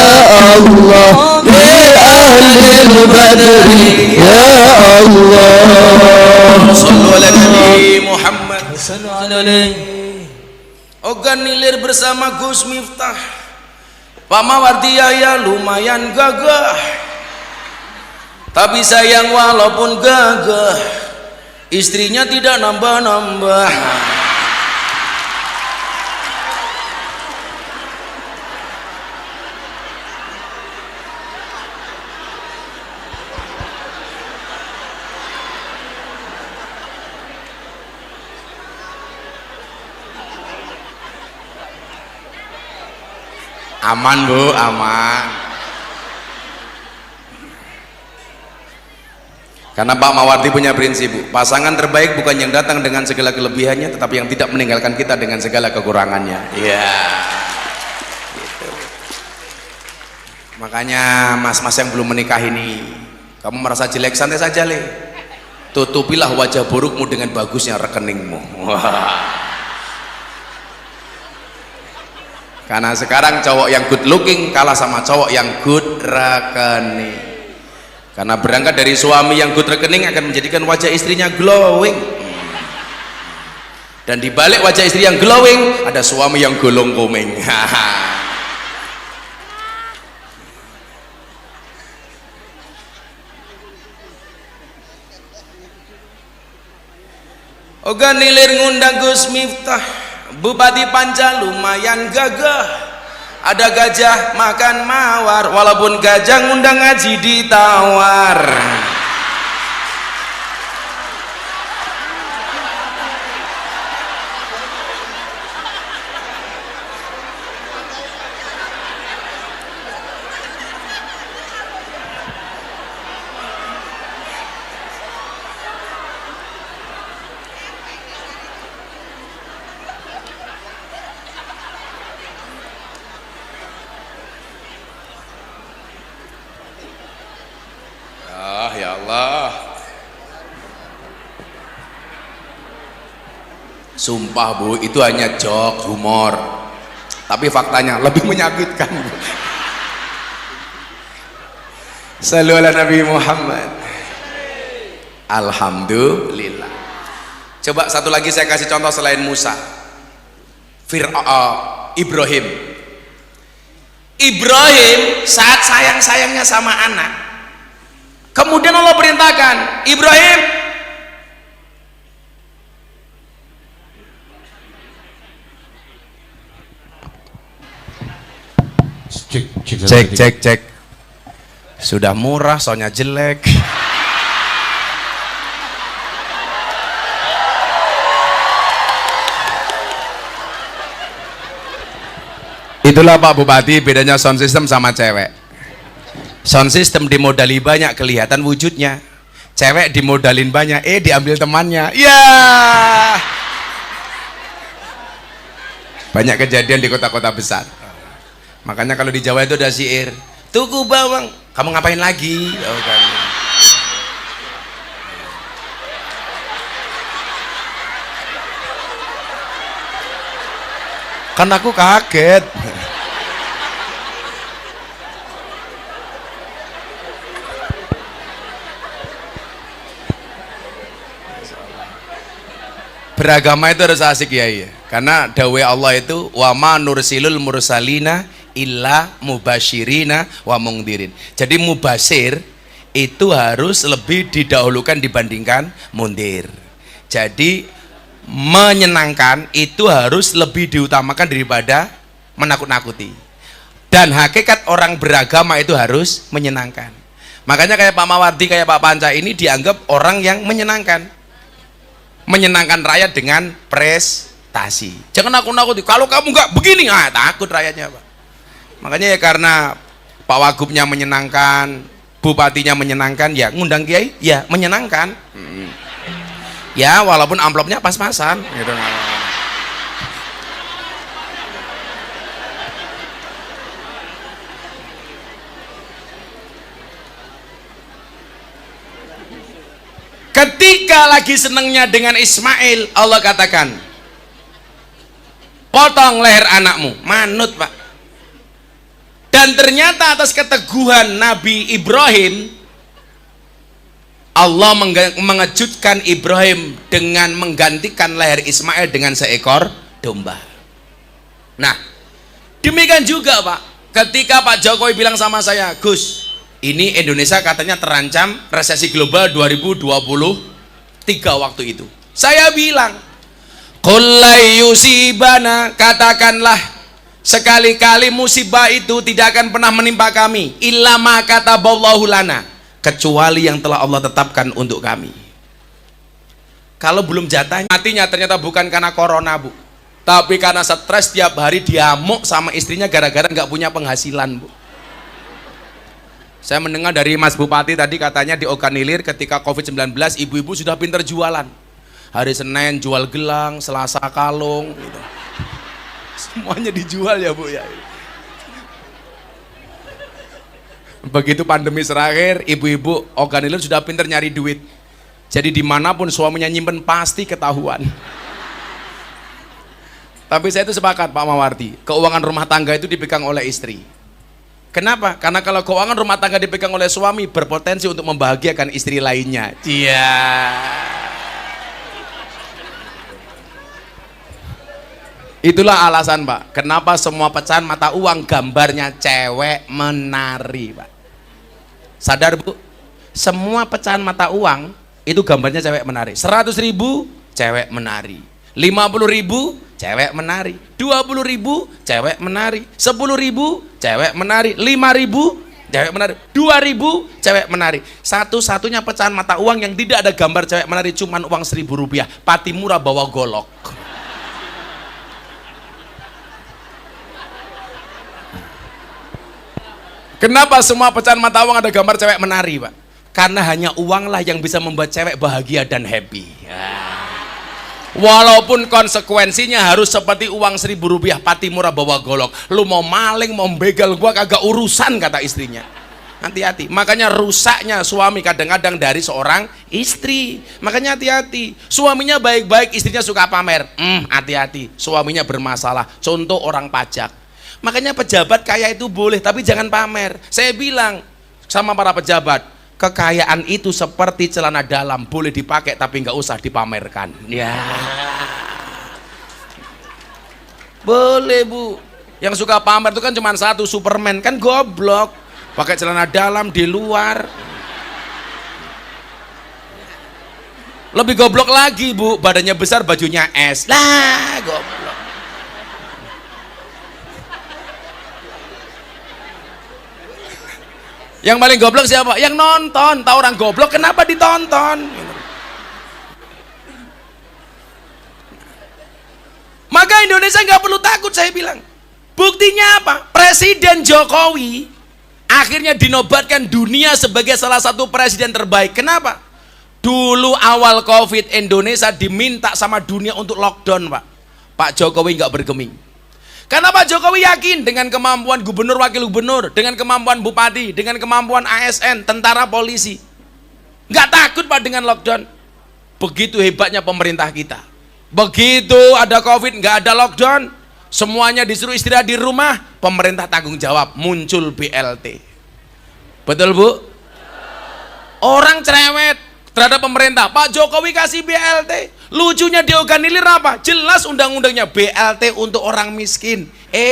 Allah, bi ahlil badri ya Allah. Sallu ala Nabi Muhammad. Sallallahu alaihi. Ogan Ilir bersama Gus Miftah, Pak Mawardi ya lumayan gagah, tapi sayang walaupun gagah istrinya tidak nambah-nambah. Aman Bu, aman. Karena Pak Mawardi punya prinsip Bu, pasangan terbaik bukan yang datang dengan segala kelebihannya, tetapi yang tidak meninggalkan kita dengan segala kekurangannya. Iya. Gitu. Makanya mas-mas yang belum menikah ini, kamu merasa jelek, santai saja Le. Tutupilah wajah burukmu dengan bagusnya rekeningmu. Wah. Karena sekarang cowok yang good looking kalah sama cowok yang good rekening. Karena berangkat dari suami yang good rekening akan menjadikan wajah istrinya glowing. Dan di balik wajah istri yang glowing ada suami yang golong komeng. Ogan Ilir ngundang Gus Miftah, Bupati Panca lumayan gagah, ada gajah makan mawar, walaupun gajah ngundang ngaji ditawar. Ya Allah, sumpah Bu, itu hanya joke, humor, tapi faktanya lebih menyakitkan Bu. Sallu ala Nabi Muhammad. Alhamdulillah. Coba satu lagi saya kasih contoh selain Musa. Ibrahim saat sayang-sayangnya sama anak, kemudian Allah perintahkan, Ibrahim, cek, sudah murah soalnya jelek. Itulah Pak Bupati bedanya sound system sama cewek. Sound system dimodali banyak kelihatan wujudnya, cewek dimodalin banyak diambil temannya. Ya Banyak kejadian di kota-kota besar. Makanya kalau di Jawa itu ada syair, tuku bawang, kamu ngapain lagi? Oh, kan. Kan aku kaget. Beragama itu harus asik ya, karena dawe Allah itu wa ma nursilul mursalina illa mubasyirina wa mungdirin. Jadi mubasir itu harus lebih didahulukan dibandingkan mundir. Jadi menyenangkan itu harus lebih diutamakan daripada menakut-nakuti. Dan hakikat orang beragama itu harus menyenangkan. Makanya kayak Pak Mawardi, kayak Pak Panca ini dianggap orang yang menyenangkan rakyat dengan prestasi. Jangan nakut-nakuti, kalau kamu nggak begini, takut rakyatnya Pak. Makanya ya karena Pak Wagubnya menyenangkan, bupatinya menyenangkan, ya ngundang kiai ya menyenangkan. Ya walaupun amplopnya pas-pasan gitu. Ketika lagi senengnya dengan Ismail, Allah katakan, potong leher anakmu. Manut Pak. Dan ternyata atas keteguhan Nabi Ibrahim, Allah mengejutkan Ibrahim dengan menggantikan leher Ismail dengan seekor domba. Nah, demikian juga Pak, ketika Pak Jokowi bilang sama saya, Gus, ini Indonesia katanya terancam resesi global 2023 waktu itu. Saya bilang, qul la yusibana, katakanlah sekali-kali musibah itu tidak akan pernah menimpa kami illa ma kataballahu lana, kecuali yang telah Allah tetapkan untuk kami. Kalau belum jatahnya, matinya ternyata bukan karena corona Bu, tapi karena stres tiap hari diamuk sama istrinya gara-gara nggak punya penghasilan Bu. Saya mendengar dari Mas Bupati tadi katanya di Oganilir ketika COVID-19 ibu-ibu sudah pinter jualan. Hari Senin jual gelang, Selasa kalung gitu. Semuanya dijual ya Bu ya. Begitu pandemi terakhir, ibu-ibu Oganilir sudah pinter nyari duit. Jadi dimanapun suaminya nyimpen pasti ketahuan. Tapi saya itu sepakat Pak Mawardi, keuangan rumah tangga itu dipegang oleh istri. Kenapa? Karena kalau keuangan rumah tangga dipegang oleh suami, berpotensi untuk membahagiakan istri lainnya. Iya. Itulah alasan Pak, kenapa semua pecahan mata uang gambarnya cewek menari Pak. Sadar Bu? Semua pecahan mata uang itu gambarnya cewek menari. 100.000 cewek menari, 50.000 cewek menari, 20.000 cewek menari, 10.000 cewek menari, 5.000 cewek menari, 2.000 cewek menari. Satu-satunya pecahan mata uang yang tidak ada gambar cewek menari cuman uang Rp1.000. Patimura bawa golok. Kenapa semua pecahan mata uang ada gambar cewek menari Pak? Karena hanya uanglah yang bisa membuat cewek bahagia dan happy. Walaupun konsekuensinya harus seperti uang Rp1.000 Patimura bawa golok. Lu mau maling, mau begal gua kagak urusan, kata istrinya. Hati-hati. Makanya rusaknya suami kadang-kadang dari seorang istri. Makanya hati-hati. Suaminya baik-baik, istrinya suka pamer. Hati-hati. Suaminya bermasalah. Contoh orang pajak. Makanya pejabat kaya itu boleh, tapi jangan pamer. Saya bilang sama para pejabat, kekayaan itu seperti celana dalam, boleh dipakai tapi nggak usah dipamerkan. Ya, boleh Bu. Yang suka pamer itu kan cuma satu, Superman, kan goblok, pakai celana dalam di luar. Lebih goblok lagi Bu, badannya besar, bajunya es. Lah, goblok. Yang paling goblok siapa? Yang nonton. Tahu orang goblok kenapa ditonton? Maka Indonesia nggak perlu takut, saya bilang. Buktinya apa? Presiden Jokowi akhirnya dinobatkan dunia sebagai salah satu presiden terbaik. Kenapa? Dulu awal COVID Indonesia diminta sama dunia untuk lockdown Pak. Pak Jokowi nggak bergeming. Karena Pak Jokowi yakin dengan kemampuan gubernur, wakil gubernur, dengan kemampuan bupati, dengan kemampuan ASN, tentara, polisi. Nggak takut Pak dengan lockdown. Begitu hebatnya pemerintah kita. Begitu ada COVID, nggak ada lockdown, semuanya disuruh istirahat di rumah, pemerintah tanggung jawab, muncul BLT. Betul Bu? Orang cerewet terhadap pemerintah, Pak Jokowi kasih BLT. Lucunya diorganilir apa? Jelas undang-undangnya, BLT untuk orang miskin.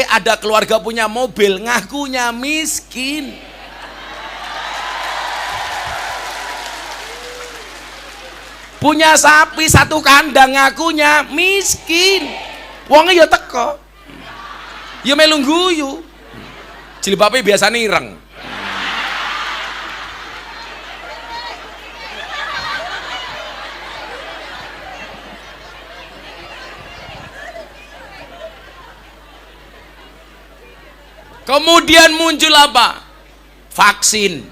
Ada keluarga punya mobil, ngakunya miskin. Punya sapi satu kandang, ngakunya miskin. Wongnya ya teko, ya melu guyu. Jilbabe biasane ireng. Kemudian muncul apa? Vaksin.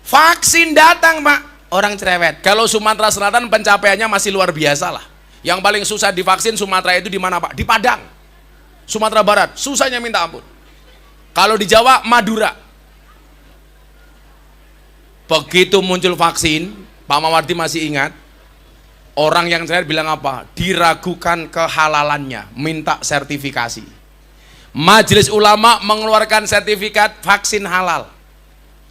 Vaksin datang Pak, orang cerewet. Kalau Sumatera Selatan pencapaiannya masih luar biasa lah. Yang paling susah divaksin Sumatera itu di mana Pak? Di Padang. Sumatera Barat, susahnya minta ampun. Kalau di Jawa, Madura. Begitu muncul vaksin, Pak Mawardi masih ingat, orang yang cerewet bilang apa? Diragukan kehalalannya, minta sertifikasi. Majelis Ulama mengeluarkan sertifikat vaksin halal.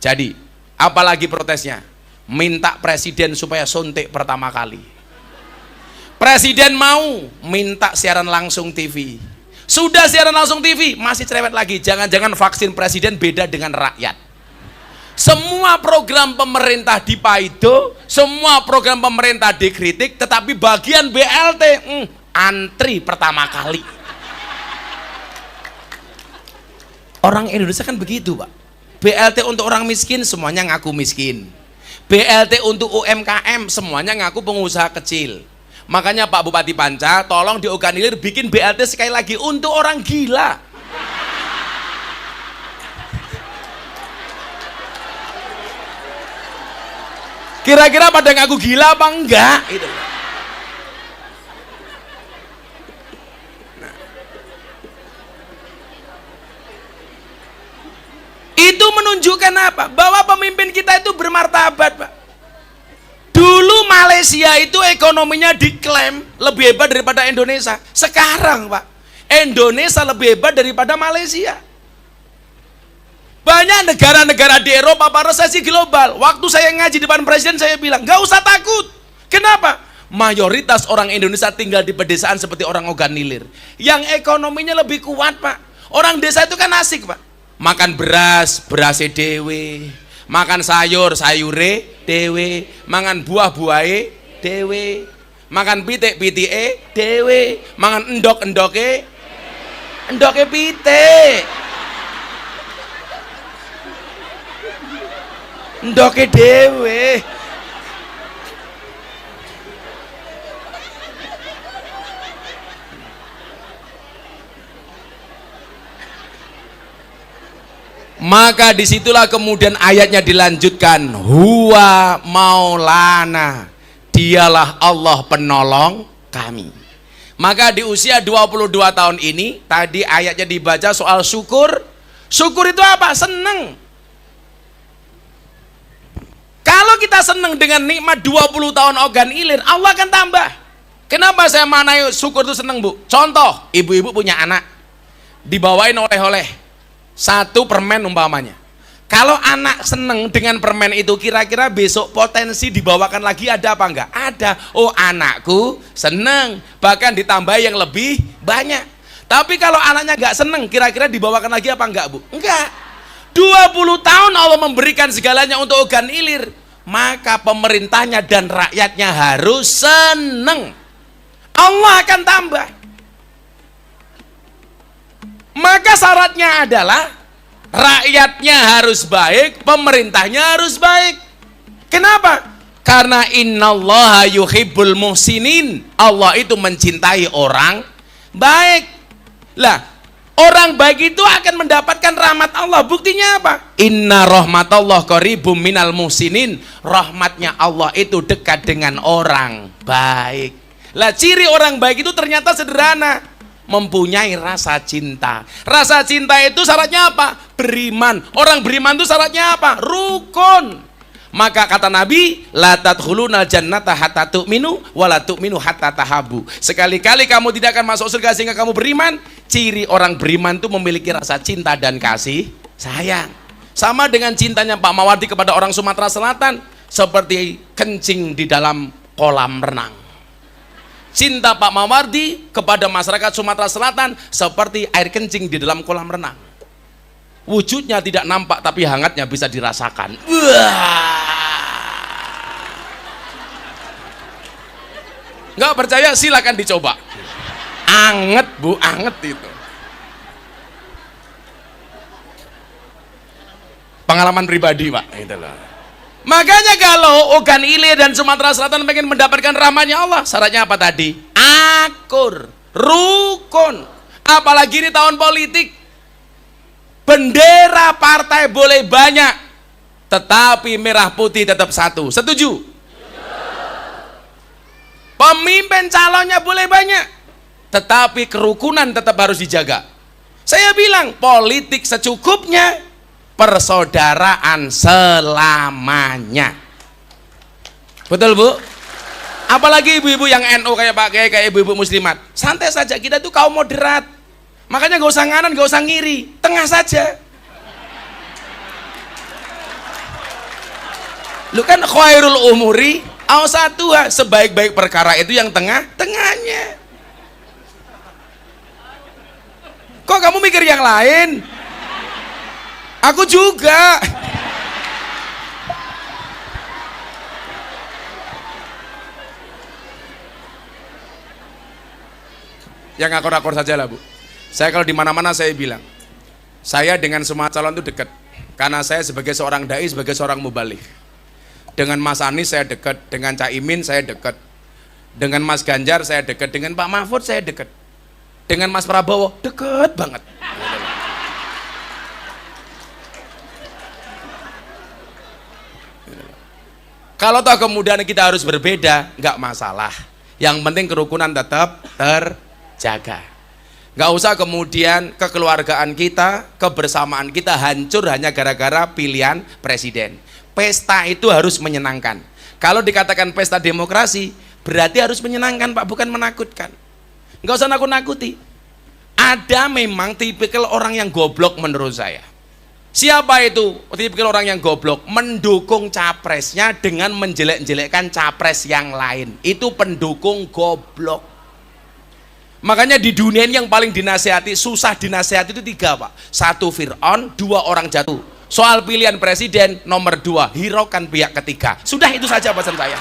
Jadi, apalagi protesnya? Minta presiden supaya suntik pertama kali. Presiden mau minta siaran langsung TV. Sudah siaran langsung TV, masih cerewet lagi. Jangan-jangan vaksin presiden beda dengan rakyat. Semua program pemerintah dipaido, semua program pemerintah dikritik, tetapi bagian BLT antri pertama kali. Orang Indonesia kan begitu Pak. BLT untuk orang miskin semuanya ngaku miskin. BLT untuk UMKM semuanya ngaku pengusaha kecil. Makanya Pak Bupati Panca tolong diorganilir bikin BLT sekali lagi untuk orang gila. Kira-kira pada ngaku gila apa enggak itu. Itu menunjukkan apa? Bahwa pemimpin kita itu bermartabat Pak. Dulu Malaysia itu ekonominya diklaim lebih hebat daripada Indonesia. Sekarang Pak, Indonesia lebih hebat daripada Malaysia. Banyak negara-negara di Eropa pada resesi global. Waktu saya ngaji di depan presiden saya bilang, gak usah takut. Kenapa? Mayoritas orang Indonesia tinggal di pedesaan seperti orang Oganilir. Yang ekonominya lebih kuat Pak. Orang desa itu kan asik Pak. Makan beras, berase dewe, makan sayur, sayure dewe, mangan buah, buahe dewe, makan pitik, pitike dewe, mangan endok, endoke pitik, endoke dewe. Maka disitulah kemudian ayatnya dilanjutkan, huwa maulana, dialah Allah penolong kami. Maka di usia 22 tahun ini, tadi ayatnya dibaca soal syukur. Syukur itu apa? Seneng. Kalau kita seneng dengan nikmat 20 tahun ogan ilir, Allah akan tambah. Kenapa saya manai syukur itu seneng Bu? Contoh, ibu-ibu punya anak, dibawain oleh-oleh. Satu permen umpamanya. Kalau anak seneng dengan permen itu, kira-kira besok potensi dibawakan lagi ada apa enggak? Ada. Oh anakku seneng, bahkan ditambah yang lebih banyak. Tapi kalau anaknya enggak seneng, kira-kira dibawakan lagi apa enggak Bu? Enggak. 20 tahun Allah memberikan segalanya untuk ogan ilir, maka pemerintahnya dan rakyatnya harus seneng. Allah akan tambah. Maka syaratnya adalah rakyatnya harus baik, pemerintahnya harus baik. Kenapa? Karena innallaha yuhibbul muhsinin. Allah itu mencintai orang baik. Lah, orang baik itu akan mendapatkan rahmat Allah. Buktinya apa? Inna rahmatallah qaribum minal muhsinin. Rahmatnya Allah itu dekat dengan orang baik. Lah, ciri orang baik itu ternyata sederhana. mempunyai rasa cinta. Rasa cinta itu syaratnya apa? Beriman. Orang beriman itu syaratnya apa? Rukun. Maka kata Nabi, la tadkhulunal jannata hatta tu'minu wa la tu'minu hatta tahabu. Sekali-kali kamu tidak akan masuk surga sehingga kamu beriman. Ciri orang beriman itu memiliki rasa cinta dan kasih sayang. Sama dengan cintanya Pak Mawardi kepada orang Sumatera Selatan, seperti kencing di dalam kolam renang. Cinta Pak Mawardi kepada masyarakat Sumatera Selatan seperti air kencing di dalam kolam renang. Wujudnya tidak nampak tapi hangatnya bisa dirasakan. Nggak percaya silakan dicoba. Anget bu, anget itu. Pengalaman pribadi Pak. Gitu loh. Makanya kalau Ogan Ilir dan Sumatera Selatan pengen mendapatkan rahmatnya Allah, syaratnya apa tadi? Akur, rukun. Apalagi ini tahun politik, bendera partai boleh banyak, tetapi merah putih tetap satu. Setuju? Pemimpin calonnya boleh banyak, tetapi kerukunan tetap harus dijaga. Saya bilang politik secukupnya, persaudaraan selamanya. Betul bu? Apalagi ibu-ibu yang NU kayak Pak Kiai, kayak ibu-ibu muslimat, santai saja, kita tuh kaum moderat. Makanya gak usah nganan, gak usah ngiri, tengah saja. Lu kan khairul umuri awsatuha, sebaik-baik perkara itu yang tengahnya. Kok kamu mikir yang lain? Aku juga. Yang akur-akur saja lah bu. Saya kalau di mana-mana saya bilang, saya dengan semua calon itu dekat, karena saya sebagai seorang dai, sebagai seorang mubalik. Dengan Mas Anies saya dekat, dengan Cak Imin saya dekat, dengan Mas Ganjar saya dekat, dengan Pak Mahfud saya dekat, dengan Mas Prabowo dekat banget. Kalau toh kemudian kita harus berbeda, nggak masalah. Yang penting kerukunan tetap terjaga. Nggak usah kemudian kekeluargaan kita, kebersamaan kita hancur hanya gara-gara pilihan presiden. Pesta itu harus menyenangkan. Kalau dikatakan pesta demokrasi, berarti harus menyenangkan Pak, bukan menakutkan. Nggak usah nakut-nakuti. Ada memang tipikal orang yang goblok menurut saya. Siapa itu tipikal orang yang goblok? Mendukung capresnya dengan menjelek-jelekkan capres yang lain. Itu pendukung goblok. Makanya di dunia ini yang paling dinasihati, susah dinasihati itu 3 Pak. 1 Fir'aun, 2 orang jatuh. Soal pilihan presiden, nomor 2 hiraukan pihak ketiga. Sudah itu saja pesan saya.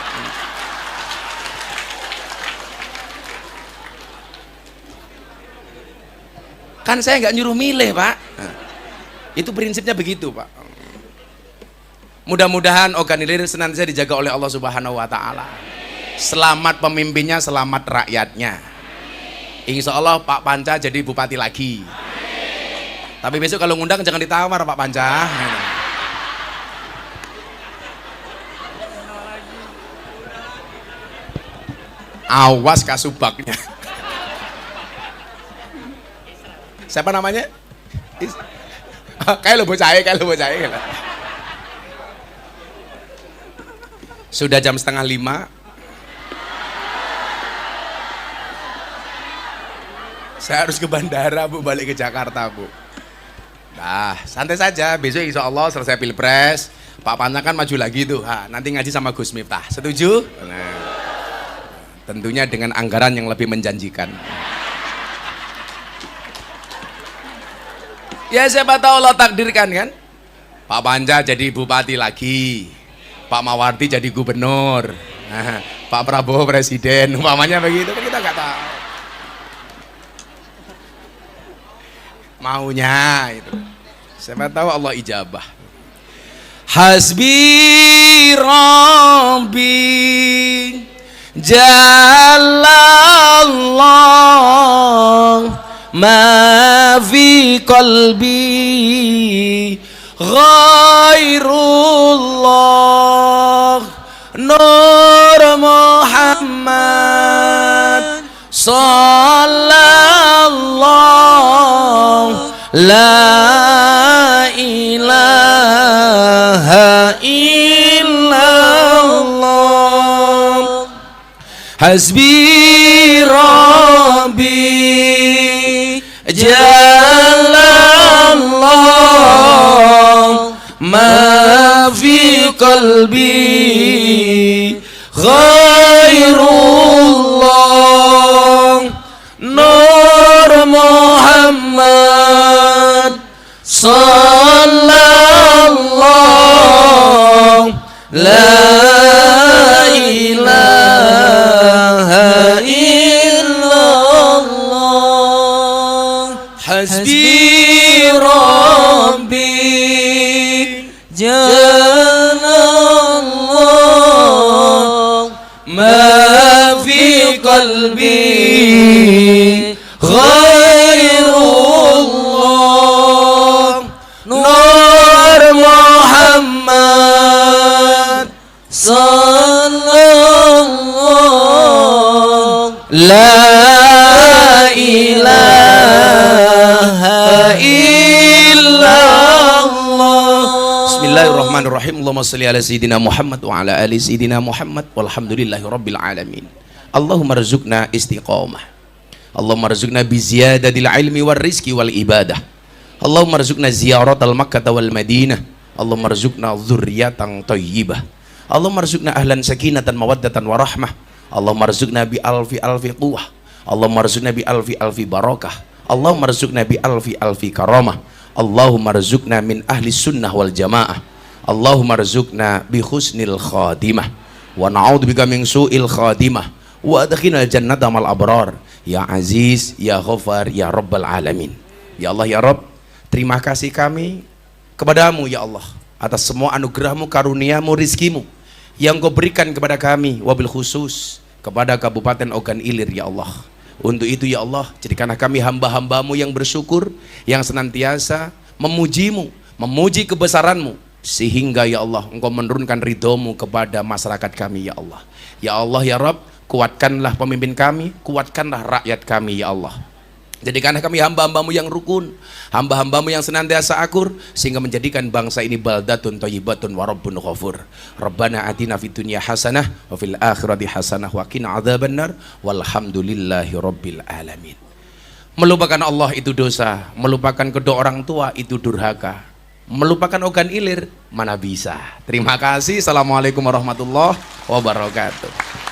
Kan saya nggak nyuruh milih Pak. Itu prinsipnya begitu Pak. Mudah-mudahan Ogan Ilir senantiasa dijaga oleh Allah Subhanahu wa Ta'ala. Selamat pemimpinnya, selamat rakyatnya. Insya Allah Pak Panca jadi bupati lagi. Tapi besok kalau ngundang jangan ditawar Pak Panca. Awas kasubaknya. Siapa namanya? Kayak lo bocah. Sudah jam 4:30. Saya harus ke bandara bu, balik ke Jakarta bu. Nah santai saja, besok insya Allah selesai pilpres, Pak Panca kan maju lagi tuh. Nanti ngaji sama Gus Miftah, setuju? Nah, tentunya dengan anggaran yang lebih menjanjikan. Ya siapa tahu Allah takdirkan kan. Pak Panca jadi bupati lagi, Pak Mawardi jadi gubernur, Pak Prabowo presiden, umpamanya begitu kan, kita nggak tahu. Maunya itu. Siapa tahu Allah ijabah. Hasbi Rabbi Jalallah ma fi qalbi ghairullah Nur Muhammad sallallahu Hasbi Rabbi Jalallah ma fi qalbi ghairullah Nur Muhammad sallallahu la ilaha illallah Hasbi Rabbi Jalallah ma fi qalbi ghairullah Nur Muhammad sallallahu la ilaha illallah. Bismillahirrahmanirrahim. Allahumma salli ala sayyidina Muhammad wa ala ali sayyidina Muhammad walhamdulillahi rabbil alamin. Allahumma rzuqna istiqamah. Allahumma rzuqna bi ziyadatil ilmi war rizqi wal ibadah. Allahumma rzuqna ziyaratal Makkah wal Madinah. Allahumma rzuqna dzurriyyatan thayyibah. Allahumma rzuqna ahlan sakinatan mawaddatan warahmah. Allahumma rzuqna bi alfi quwwah. Allahumma rzuqna bi alfi barakah. Allahumma rzuqna bi alfi karamah. Allahumma rzuqna min ahli sunnah wal jamaah. Allahumma rzuqna bi husnil khatimah wa na'udzubika min su'il khatimah wa adkhilna jannata mal abrar ya aziz ya ghafar ya rabbal alamin. Ya Allah ya Rabb, terima kasih kami kepadamu ya Allah atas semua anugerahmu, karuniamu, rizkimu yang kau berikan kepada kami, wabil khusus kepada Kabupaten Ogan Ilir ya Allah. Untuk itu ya Allah, jadikanlah kami hamba-hambamu yang bersyukur, yang senantiasa memujimu, memuji kebesaranmu, sehingga ya Allah engkau menurunkan ridhomu kepada masyarakat kami ya Allah. Ya Allah ya Rabb, kuatkanlah pemimpin kami, kuatkanlah rakyat kami ya Allah. Jadikanlah kami hamba-hambamu yang rukun, hamba-hambamu yang senantiasa akur, sehingga menjadikan bangsa ini baldatun thayyibatun wa rabbun ghafur. Rabbana atina fid dunya hasanah wa fil akhirati hasanah wa qina adzabannar walhamdulillahi rabbil alamin. Melupakan Allah itu dosa, melupakan kedua orang tua itu durhaka, melupakan Ogan Ilir mana bisa. Terima kasih. Assalamualaikum warahmatullahi wabarakatuh.